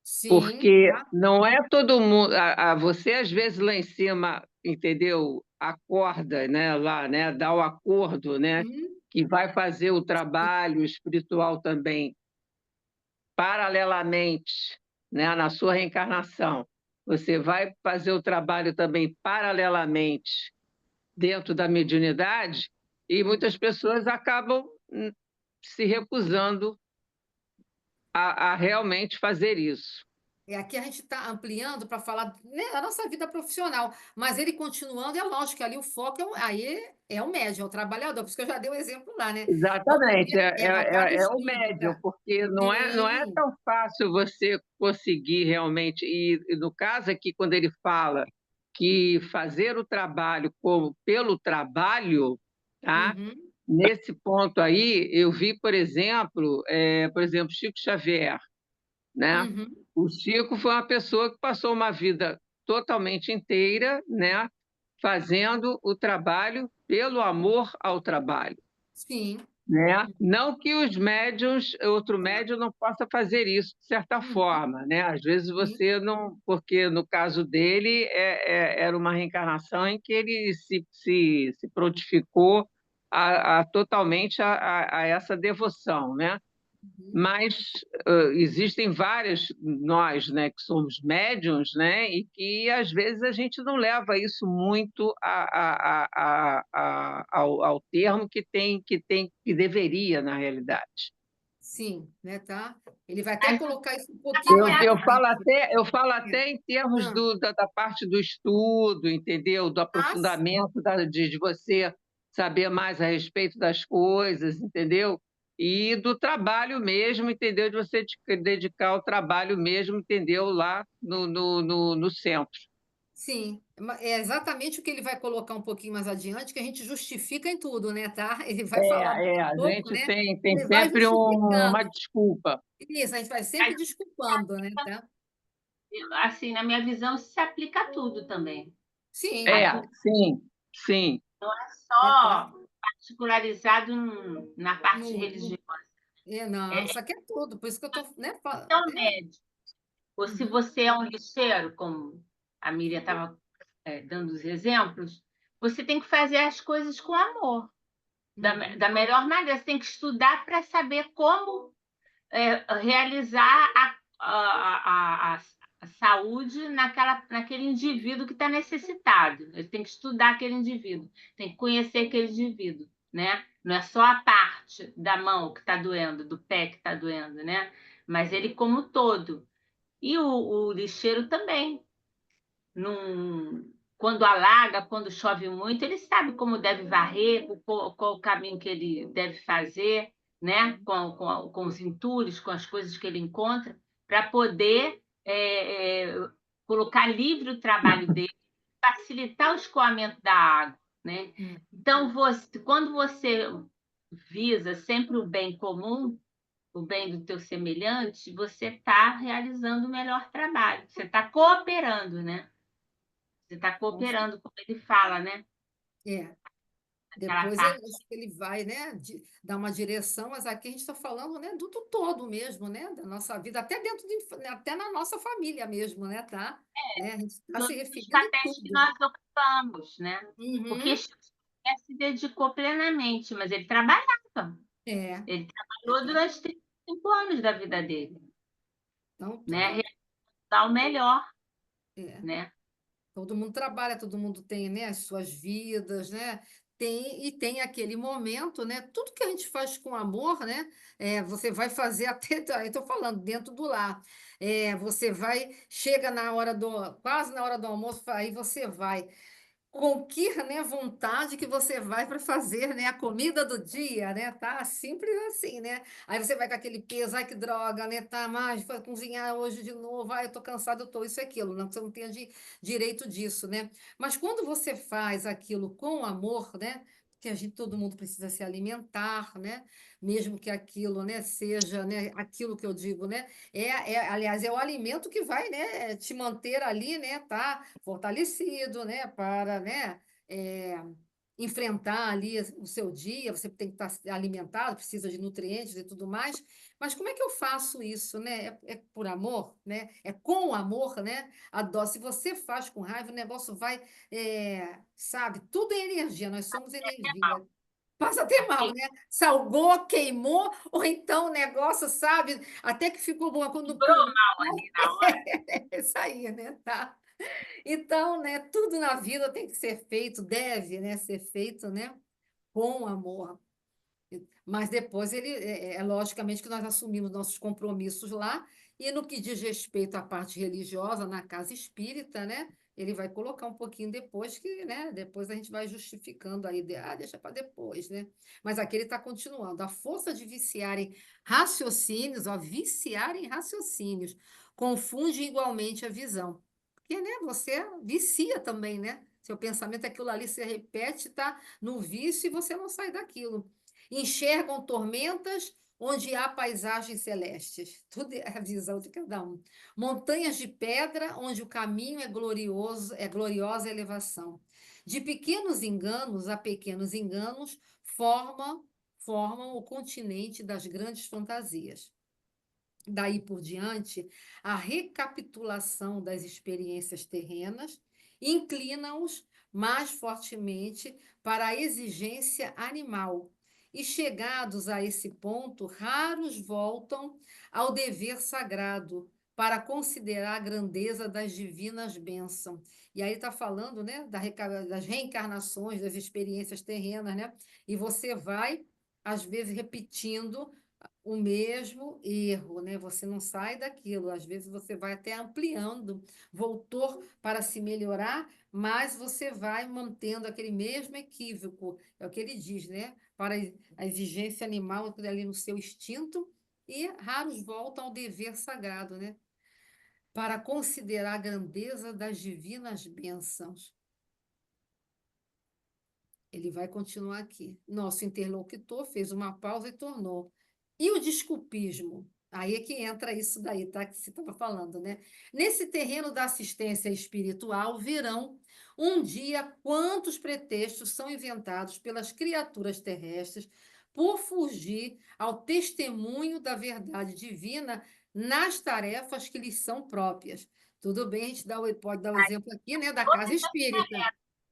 Speaker 1: sim,
Speaker 4: porque
Speaker 1: tá?
Speaker 4: não é todo mundo. Você, às vezes, lá em cima, entendeu? Acorda, né, lá, né, dá o acordo, né,
Speaker 1: Hum,
Speaker 4: que vai fazer o
Speaker 1: sim,
Speaker 4: trabalho espiritual também paralelamente, né, na sua reencarnação. Você vai fazer o trabalho também paralelamente dentro da mediunidade e muitas
Speaker 1: uhum.
Speaker 4: pessoas acabam se recusando a realmente fazer isso.
Speaker 1: Aqui a gente está ampliando para falar, né, da nossa vida profissional, mas ele continuando, é lógico que ali o foco aí é o médium, é o trabalhador, por isso que eu já dei o exemplo lá, né? Vamos
Speaker 4: Exatamente,
Speaker 1: ver, a cada
Speaker 4: é o médium,
Speaker 1: espírita.
Speaker 4: porque não é
Speaker 1: Sim,
Speaker 4: tão fácil você conseguir realmente, e no caso aqui, quando ele fala que fazer o trabalho como pelo trabalho, tá?
Speaker 1: uhum,
Speaker 4: Nesse ponto aí, eu vi, por exemplo, Chico Xavier, né?
Speaker 1: uhum,
Speaker 4: O Chico foi uma pessoa que passou uma vida totalmente inteira, né? Fazendo o trabalho pelo amor ao trabalho,
Speaker 1: sim,
Speaker 4: né?
Speaker 1: uhum,
Speaker 4: Não que os médiums, outro médium não possa fazer isso de certa
Speaker 1: uhum,
Speaker 4: forma, né? Às vezes
Speaker 1: sim,
Speaker 4: você não, porque no caso dele era uma reencarnação em que ele se prontificou totalmente a essa devoção, né?
Speaker 1: uhum,
Speaker 4: Mas existem várias nós, né, que somos médiums, né, e que às vezes a gente não leva isso muito ao termo que deveria na realidade.
Speaker 1: sim, né, tá? Ele vai até
Speaker 5: Mas
Speaker 1: colocar isso um pouquinho
Speaker 4: Eu,
Speaker 1: mais
Speaker 5: trabalhar
Speaker 1: na
Speaker 4: eu falo
Speaker 1: frente.
Speaker 4: até, eu falo
Speaker 1: É.
Speaker 4: até em termos
Speaker 1: Ah,
Speaker 4: da parte do estudo, entendeu? Do
Speaker 1: as-
Speaker 4: aprofundamento de você saber mais a respeito das coisas, entendeu? E do trabalho mesmo, entendeu? De você dedicar ao trabalho mesmo, entendeu? Lá no centro.
Speaker 1: sim, é exatamente o que ele vai colocar um pouquinho mais adiante, que a gente justifica em tudo, né, tá? Ele vai falar mais um
Speaker 4: A
Speaker 1: pouco,
Speaker 4: gente
Speaker 1: né?
Speaker 4: tem
Speaker 1: Ele vai
Speaker 4: sempre uma
Speaker 1: justificando.
Speaker 4: desculpa.
Speaker 1: Isso, a gente vai sempre
Speaker 5: mas,
Speaker 1: desculpando, né, tá?
Speaker 5: assim, na minha visão, isso se aplica a tudo também.
Speaker 1: Sim,
Speaker 4: É, sim, sim.
Speaker 5: Não é
Speaker 1: né, tá?
Speaker 5: só particularizado na parte
Speaker 1: No,
Speaker 5: religiosa.
Speaker 1: não,
Speaker 5: É
Speaker 1: isso aqui é tudo, por isso que eu tô, né,
Speaker 5: um médico, ou se
Speaker 1: uhum,
Speaker 5: você é um lixeiro, como a Miriam estava dando os exemplos, você tem que fazer as coisas com amor, da melhor maneira. Você tem que estudar para saber como realizar a saúde naquele indivíduo que está necessitado. Ele tem que estudar aquele indivíduo, tem que conhecer aquele indivíduo, né? Não é só a parte da mão que está doendo, do pé que está doendo, né? Mas ele como todo. E o lixeiro também. Quando alaga, quando chove muito, ele sabe como deve varrer, qual o caminho que ele deve fazer, né? Com os entulhos, com as coisas que ele encontra, para poder colocar livre o trabalho dele, facilitar o escoamento da água, né? Então, quando você visa sempre o bem comum, o bem do teu semelhante, você está realizando o melhor trabalho, você está cooperando, né? Você está cooperando, como ele fala, né?
Speaker 1: É.
Speaker 5: Aquela
Speaker 1: Depois
Speaker 5: parte.
Speaker 1: ele vai, né, dar uma direção, mas aqui a gente está falando, né, do todo mesmo, né, da nossa vida, até até na nossa família mesmo, né, tá? Né? A gente está se
Speaker 5: Todos os
Speaker 1: referindo em
Speaker 5: papéis que
Speaker 1: tudo.
Speaker 5: nós ocupamos, né? Porque
Speaker 1: Uhum.
Speaker 5: Shakespeare se dedicou plenamente, mas ele trabalhava.
Speaker 1: É,
Speaker 5: Ele trabalhou durante 35 anos da vida dele,
Speaker 1: então,
Speaker 5: né? Realizar o melhor,
Speaker 1: é.
Speaker 5: né?
Speaker 1: Todo mundo trabalha, todo mundo tem, né, as suas vidas, né? Tem aquele momento, né? Tudo que a gente faz com amor, né? Você vai fazer até, eu estou falando, dentro do lar. Você vai, chega na hora quase na hora do almoço, aí você vai com que, né, vontade que você vai para fazer, né, a comida do dia, né, tá? Simples assim, né? Aí você vai com aquele peso, ai que droga, né, tá? Mas vou cozinhar hoje de novo, ai eu tô cansado, eu tô isso e aquilo, não, você não tem direito disso, né? Mas quando você faz aquilo com amor, né? Que todo mundo precisa se alimentar, né? Mesmo que aquilo, né, seja, né, aquilo que eu digo, né? Aliás, é o alimento que vai, né, te manter ali, né, tá fortalecido, né, para, né, é, enfrentar ali o seu dia, você tem que estar alimentado, precisa de nutrientes e tudo mais, mas como é que eu faço isso, né? É por amor, né? É com amor, né? Se você faz com raiva, o negócio vai, sabe? Tudo é energia, nós somos energia. Passa até mal,
Speaker 5: Assim,
Speaker 1: né? Salgou, queimou, ou então o negócio, sabe? Até que ficou bom quando
Speaker 5: vibrou mal ali na hora.
Speaker 1: é isso aí, né? Tá. Então, né, tudo na vida tem que ser feito, deve, né, ser feito, né, com amor. Mas depois logicamente que nós assumimos nossos compromissos lá, e no que diz respeito à parte religiosa, na casa espírita, né, ele vai colocar um pouquinho depois que, né, depois a gente vai justificando aí, deixa para depois, né? Mas aqui ele está continuando. A força de viciar em raciocínios, ó, viciar em raciocínios, confunde igualmente a visão. Porque, né, você vicia também, né? Seu pensamento, aquilo ali se repete, tá no vício e você não sai daquilo. Enxergam tormentas onde há paisagens celestes. Tudo é a visão de cada um. Montanhas de pedra onde o caminho é glorioso, é gloriosa elevação. De pequenos enganos a pequenos enganos formam o continente das grandes fantasias. Daí por diante, a recapitulação das experiências terrenas inclina-os mais fortemente para a exigência animal. E chegados a esse ponto, raros voltam ao dever sagrado para considerar a grandeza das divinas bênçãos. E aí está falando, né, das reencarnações, das experiências terrenas, né? E você vai, às vezes, repetindo o mesmo erro, né? Você não sai daquilo, às vezes você vai até ampliando, voltou para se melhorar, mas você vai mantendo aquele mesmo equívoco, é o que ele diz, né? Para a exigência animal ali no seu instinto, e raros voltam ao dever sagrado, né? Para considerar a grandeza das divinas bênçãos. Ele vai continuar aqui. Nosso interlocutor fez uma pausa e tornou. E o desculpismo? Aí é que entra isso daí, tá? Que você estava falando, né? Nesse terreno da assistência espiritual, verão um dia quantos pretextos são inventados pelas criaturas terrestres por fugir ao testemunho da verdade divina nas tarefas que lhes são próprias. Tudo bem, a gente pode dar o exemplo aqui, né, da casa espírita,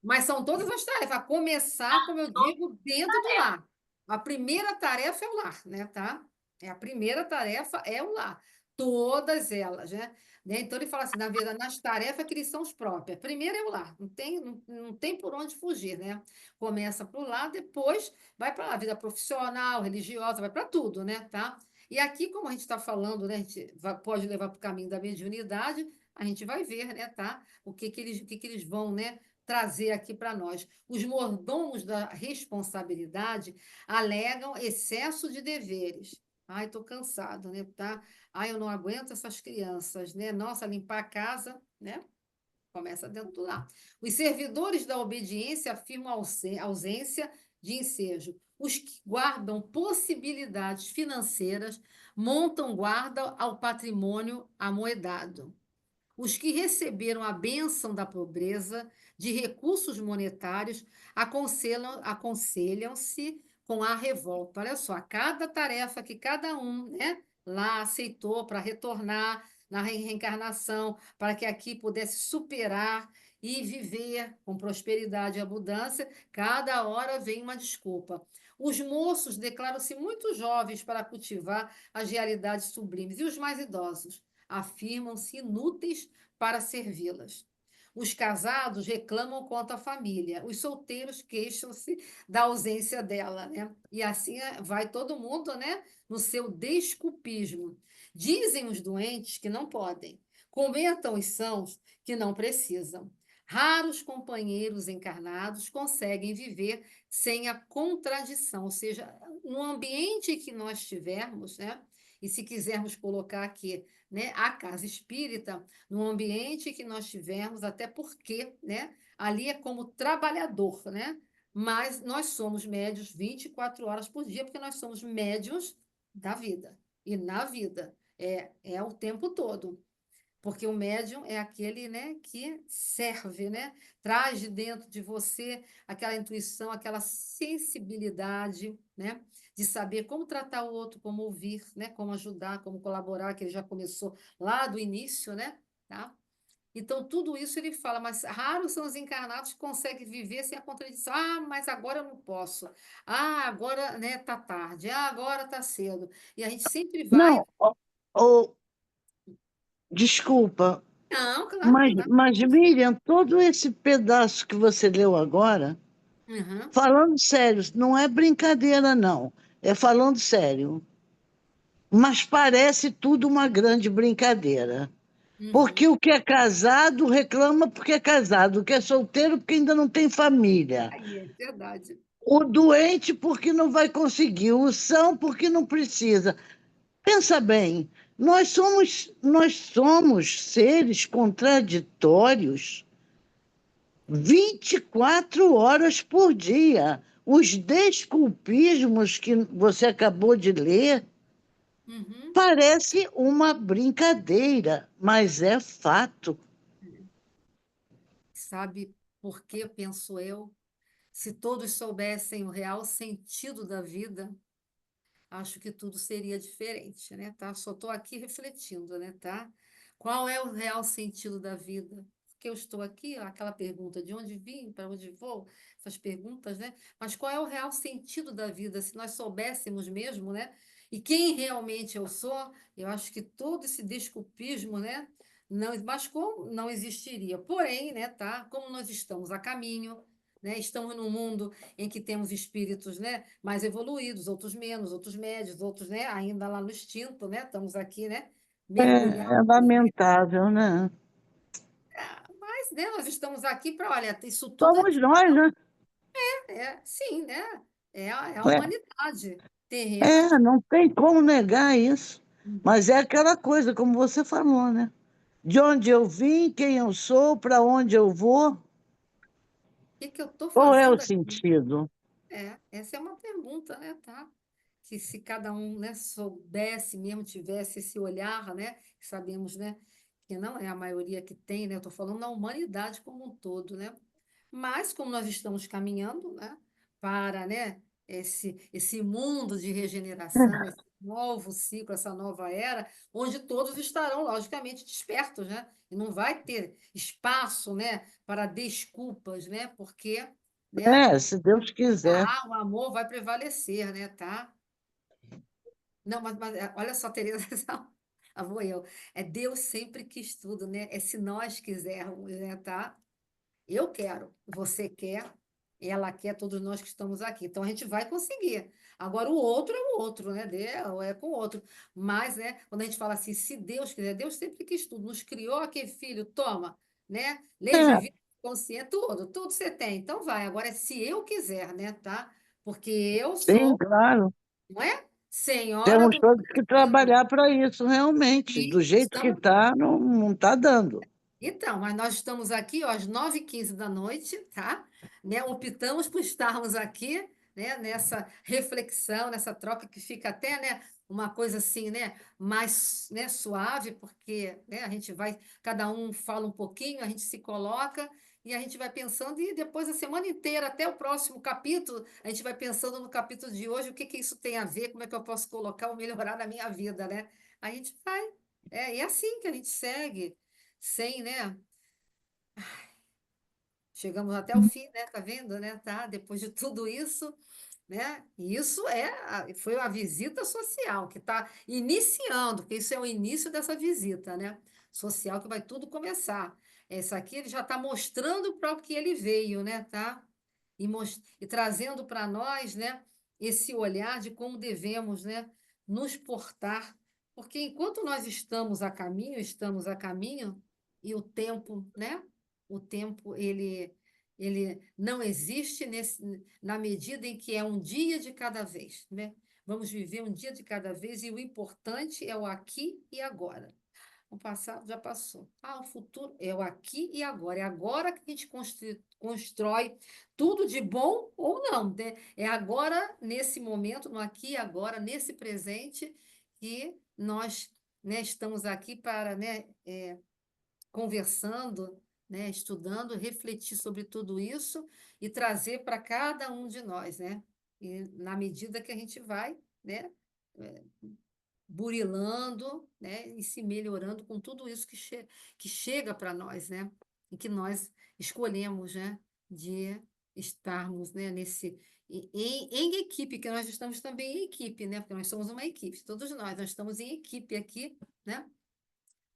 Speaker 1: mas são todas as tarefas. A começar, como eu digo, dentro do lar. A primeira tarefa é o lar, né, tá? A primeira tarefa é o lar. Todas elas, né? Então, ele fala assim, na verdade, nas tarefas que lhes são as próprias. Primeiro é o lar, não tem por onde fugir, né? Começa para o lar, depois vai para a vida profissional, religiosa, vai para tudo, né, tá? E aqui, como a gente está falando, né, a gente pode levar para o caminho da mediunidade, a gente vai ver, né, tá? O que que eles vão, né, trazer aqui para nós. Os mordomos da responsabilidade alegam excesso de deveres. Ai, estou cansado, né, tá? Ai, eu não aguento essas crianças, né? Nossa, limpar a casa, né? Começa dentro do lar. Os servidores da obediência afirmam ausência de ensejo. Os que guardam possibilidades financeiras montam guarda ao patrimônio amoedado. Os que receberam a bênção da pobreza de recursos monetários aconselham-se com a revolta. Olha só, cada tarefa que cada um, né, lá aceitou para retornar na reencarnação, para que aqui pudesse superar e viver com prosperidade e abundância, cada hora vem uma desculpa. Os moços declaram-se muito jovens para cultivar as realidades sublimes, e os mais idosos afirmam-se inúteis para servi-las. Os casados reclamam quanto à família, os solteiros queixam-se da ausência dela, né? E assim vai todo mundo, né, no seu desculpismo. Dizem os doentes que não podem, comentam os sãos que não precisam. Raros companheiros encarnados conseguem viver sem a contradição, ou seja, no ambiente que nós tivermos, né? E se quisermos colocar aqui, né, a casa espírita, no ambiente que nós tivermos, até porque, né, ali é como trabalhador, né? Mas nós somos médios 24 horas por dia, porque nós somos médios da vida. E na vida é o tempo todo. Porque o médium é aquele, né, que serve, né? Traz de dentro de você aquela intuição, aquela sensibilidade, né? De saber como tratar o outro, como ouvir, né? Como ajudar, como colaborar, que ele já começou lá do início, né? Tá? Então, tudo isso ele fala, mas raros são os encarnados que conseguem viver sem a contradição. Ah, mas agora eu não posso. Ah, agora, né, tá tarde. Ah, agora tá cedo. E a gente sempre vai.
Speaker 3: Não, ó, desculpa,
Speaker 1: Não, claro, não dá.
Speaker 3: mas Miriam, todo esse pedaço que você leu agora,
Speaker 1: Uhum,
Speaker 3: falando sério, não é brincadeira, não. É falando sério. Mas parece tudo uma grande brincadeira. Porque
Speaker 1: uhum.
Speaker 3: o que é casado reclama porque é casado, o que é solteiro porque ainda não tem família.
Speaker 1: Aí, é verdade.
Speaker 3: O doente porque não vai conseguir, o são porque não precisa. Pensa bem, nós somos seres contraditórios 24 horas por dia. Os desculpismos que você acabou de ler
Speaker 1: Uhum.
Speaker 3: parece uma brincadeira, mas é fato.
Speaker 1: Sabe por que, penso eu, se todos soubessem o real sentido da vida, acho que tudo seria diferente, né, tá? Só estou aqui refletindo, né, tá? Qual é o real sentido da vida? Por que eu estou aqui? Aquela pergunta, de onde vim, para onde vou? Essas perguntas, né? Mas qual é o real sentido da vida? Se nós soubéssemos mesmo, né? E quem realmente eu sou, eu acho que todo esse desculpismo, né? Não, mas como não existiria? Porém, né, tá? Como nós estamos a caminho, né? Estamos num mundo em que temos espíritos, né, mais evoluídos, outros menos, outros médios, outros, né, ainda lá no instinto, né? Estamos aqui, né,
Speaker 3: É
Speaker 1: mergulhados.
Speaker 3: lamentável, né?
Speaker 1: Mas, né, nós estamos aqui para, olha, isso tudo
Speaker 3: Somos nós, né?
Speaker 1: sim, né? É a
Speaker 3: É,
Speaker 1: humanidade terrena.
Speaker 3: não tem como negar isso.
Speaker 1: Uhum.
Speaker 3: Mas é aquela coisa, como você falou, né? De onde eu vim, quem eu sou, para onde eu vou,
Speaker 1: Que eu estou
Speaker 3: qual é o
Speaker 1: fazendo aqui?
Speaker 3: sentido?
Speaker 1: Essa é uma pergunta, né, tá? Que se cada um, né, soubesse mesmo, tivesse esse olhar, né, que sabemos, né, que não é a maioria que tem, né, eu estou falando da humanidade como um todo, né? Mas como nós estamos caminhando, né, para, né, esse mundo de regeneração, esse novo ciclo, essa nova era, onde todos estarão, logicamente, despertos, né? E não vai ter espaço, né, para desculpas, né? Porque, né,
Speaker 3: É, se Deus quiser.
Speaker 1: o amor vai prevalecer, né, tá? Não, mas olha só, Tereza, vou eu. É Deus sempre quis tudo, né? É se nós quisermos, né, tá? Eu quero, você quer, ela quer, todos nós que estamos aqui. Então a gente vai conseguir. Agora o outro é o outro, né? É com o outro. Mas, né, quando a gente fala assim, se Deus quiser, Deus sempre quis tudo, nos criou aqui, filho, toma, né? Lei
Speaker 3: É,
Speaker 1: divina, consciência, tudo você tem. Então vai. Agora é se eu quiser, né, tá? Porque eu
Speaker 3: sim,
Speaker 1: sou,
Speaker 3: claro.
Speaker 1: não é? Senhora
Speaker 3: Temos
Speaker 1: do
Speaker 3: todos que
Speaker 1: destino.
Speaker 3: trabalhar para isso, realmente. Do
Speaker 1: E
Speaker 3: jeito que
Speaker 1: estamos
Speaker 3: está, não está dando.
Speaker 1: Então, mas nós estamos aqui, ó, às 9h15 da noite, tá? Né? Optamos por estarmos aqui, né? Nessa reflexão, nessa troca que fica até, né? Uma coisa assim, né? Mais, né? Suave, porque, né? A gente vai, cada um fala um pouquinho, a gente se coloca e a gente vai pensando e depois a semana inteira, até o próximo capítulo, a gente vai pensando no capítulo de hoje, o que que isso tem a ver, como é que eu posso colocar ou melhorar na minha vida, né? A gente vai, e é assim que a gente segue sem, né? Chegamos até o fim, né? Tá vendo, né? Tá? Depois de tudo isso, né? E isso foi a visita social que está iniciando, porque isso é o início dessa visita, né? Social que vai tudo começar. Essa aqui ele já está mostrando para o que ele veio, né? Tá? E trazendo para nós, né? Esse olhar de como devemos, né? Nos portar, porque enquanto nós estamos a caminho e o tempo, né? O tempo ele não existe na medida em que é um dia de cada vez, né? Vamos viver um dia de cada vez e o importante é o aqui e agora. O passado já passou. O futuro é o aqui e agora. É agora que a gente constrói tudo de bom ou não, né? É agora, nesse momento, no aqui e agora, nesse presente, que nós, né, estamos aqui para, né, conversando, né, estudando, refletir sobre tudo isso e trazer para cada um de nós, né? E na medida que a gente vai, né, eh, burilando, né, e se melhorando com tudo isso que chega para nós, né? E que nós escolhemos, né, de estarmos, né, em equipe, que nós estamos também em equipe, né? Porque nós somos uma equipe, todos nós estamos em equipe aqui, né?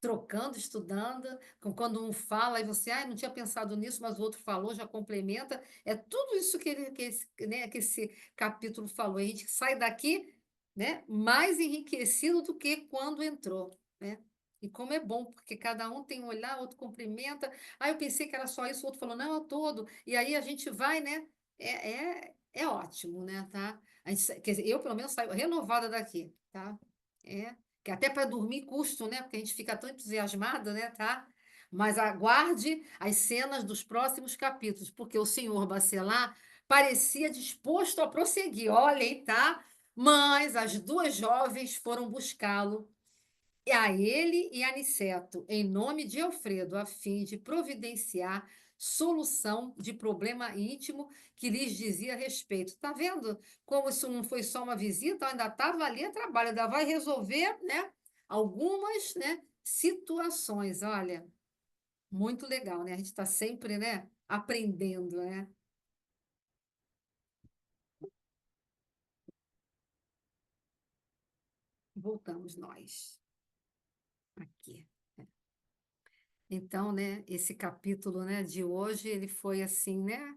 Speaker 1: Trocando, estudando, quando um fala e você, não tinha pensado nisso, mas o outro falou, já complementa. É tudo isso que esse capítulo falou. A gente sai daqui, né, mais enriquecido do que quando entrou, né? E como é bom, porque cada um tem um olhar, outro cumprimenta. Eu pensei que era só isso, o outro falou, não, é todo. E aí a gente vai, né? É ótimo, né? Tá? Quer dizer, eu, pelo menos, saio renovada daqui, tá? Que até para dormir custo, né? Porque a gente fica tão entusiasmado, né? Tá? Mas aguarde as cenas dos próximos capítulos, porque o senhor Bacelar parecia disposto a prosseguir. Olhem, tá? Mas as duas jovens foram buscá-lo, a ele e a Aniceto, em nome de Alfredo, a fim de providenciar solução de problema íntimo que lhes dizia respeito. Tá vendo como isso não foi só uma visita, ainda estava ali a trabalho, ainda vai resolver, né, algumas, né, situações. Olha, muito legal, né? A gente está sempre, né, aprendendo, né? Voltamos nós aqui. Então, né, esse capítulo, né, de hoje, ele foi assim, né?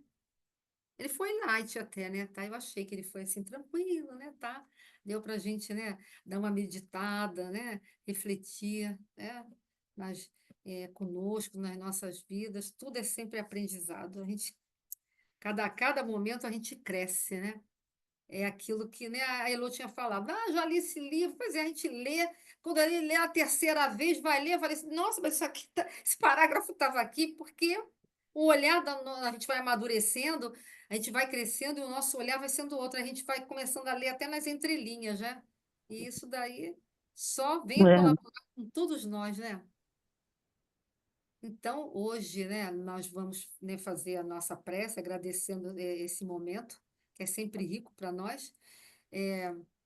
Speaker 1: Ele foi light até, né, tá? Eu achei que ele foi assim tranquilo, né, tá? Deu para a gente, né, dar uma meditada, né, refletir, né, conosco, nas nossas vidas. Tudo é sempre aprendizado. Cada momento a gente cresce, né? É aquilo que, né, a Elô tinha falado. Já li esse livro. Pois é, a gente lê. Quando ele lê a terceira vez, vai ler, vai ler assim, nossa, mas isso aqui esse parágrafo estava aqui, porque o olhar a gente vai amadurecendo, a gente vai crescendo e o nosso olhar vai sendo outro. A gente vai começando a ler até nas entrelinhas, né? E isso daí só vem a
Speaker 3: É,
Speaker 1: colaborar com todos nós, né? Então, hoje, né, nós vamos, né, fazer a nossa prece, agradecendo esse momento, que é sempre rico para nós.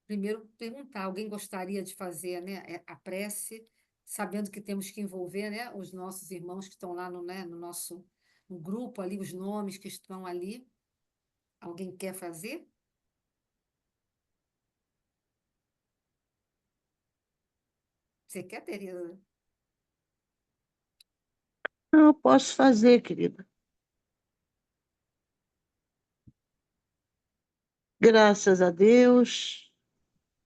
Speaker 1: primeiro perguntar, alguém gostaria de fazer, né, a prece, sabendo que temos que envolver, né, os nossos irmãos que estão lá no, né, no nosso no grupo ali, os nomes que estão ali. Alguém quer fazer? Você quer, Tereza?
Speaker 3: Não, eu posso fazer, querida. Graças a Deus,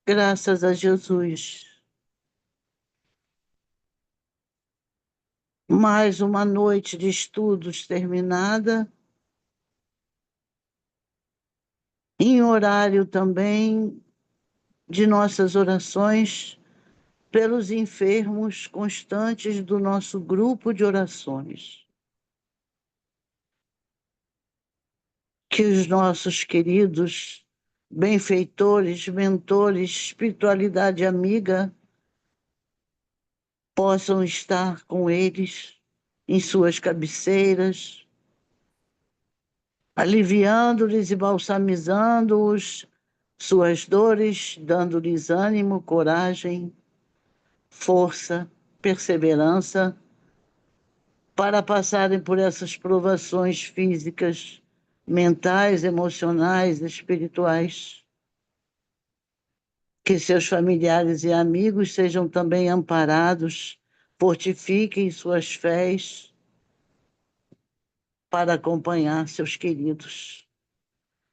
Speaker 3: graças a Jesus. Mais uma noite de estudos terminada, em horário também de nossas orações pelos enfermos constantes do nosso grupo de orações. Que os nossos queridos benfeitores, mentores, espiritualidade amiga possam estar com eles em suas cabeceiras, aliviando-lhes e balsamizando-os suas dores, dando-lhes ânimo, coragem, força, perseverança para passarem por essas provações físicas, mentais, emocionais, espirituais. Que seus familiares e amigos sejam também amparados, fortifiquem suas fés para acompanhar seus queridos.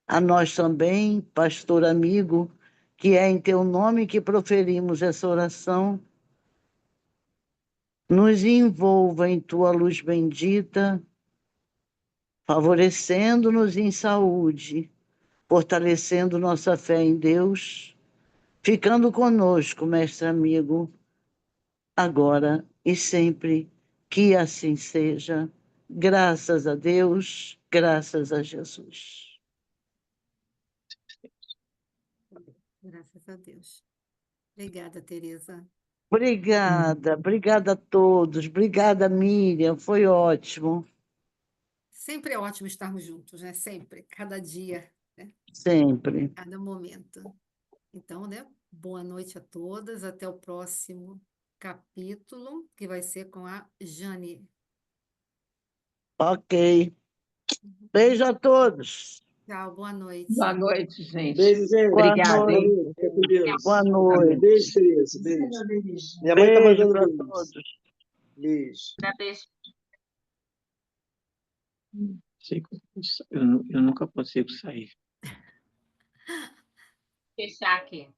Speaker 3: A nós também, pastor amigo, que é em teu nome que proferimos essa oração, nos envolva em tua luz bendita, favorecendo-nos em saúde, fortalecendo nossa fé em Deus, ficando conosco, mestre amigo, agora e sempre, que assim seja. Graças a Deus, graças a Jesus.
Speaker 1: Graças a Deus. Obrigada, Tereza.
Speaker 3: Obrigada a todos, obrigada, Miriam, foi ótimo,
Speaker 1: Sempre é ótimo estarmos juntos, né? Sempre, cada dia, né?
Speaker 3: sempre.
Speaker 1: Cada momento. Então, né? Boa noite a todas. Até o próximo capítulo, que vai ser com a Jane.
Speaker 3: Ok. Beijo a todos.
Speaker 1: Tchau, boa
Speaker 4: Boa
Speaker 1: noite.
Speaker 4: noite, gente.
Speaker 2: Beijo, gente.
Speaker 3: Boa
Speaker 4: Obrigada, hein?
Speaker 3: noite.
Speaker 2: Fica com Deus.
Speaker 3: Boa noite.
Speaker 2: Beijo, Tereza. Beijo. Minha mãe tá
Speaker 3: Beijo
Speaker 2: mandando
Speaker 3: para
Speaker 2: beijo.
Speaker 3: todos.
Speaker 2: Beijo.
Speaker 5: Dá beijo.
Speaker 4: Sei que eu nunca consigo sair.
Speaker 5: Fechar aqui.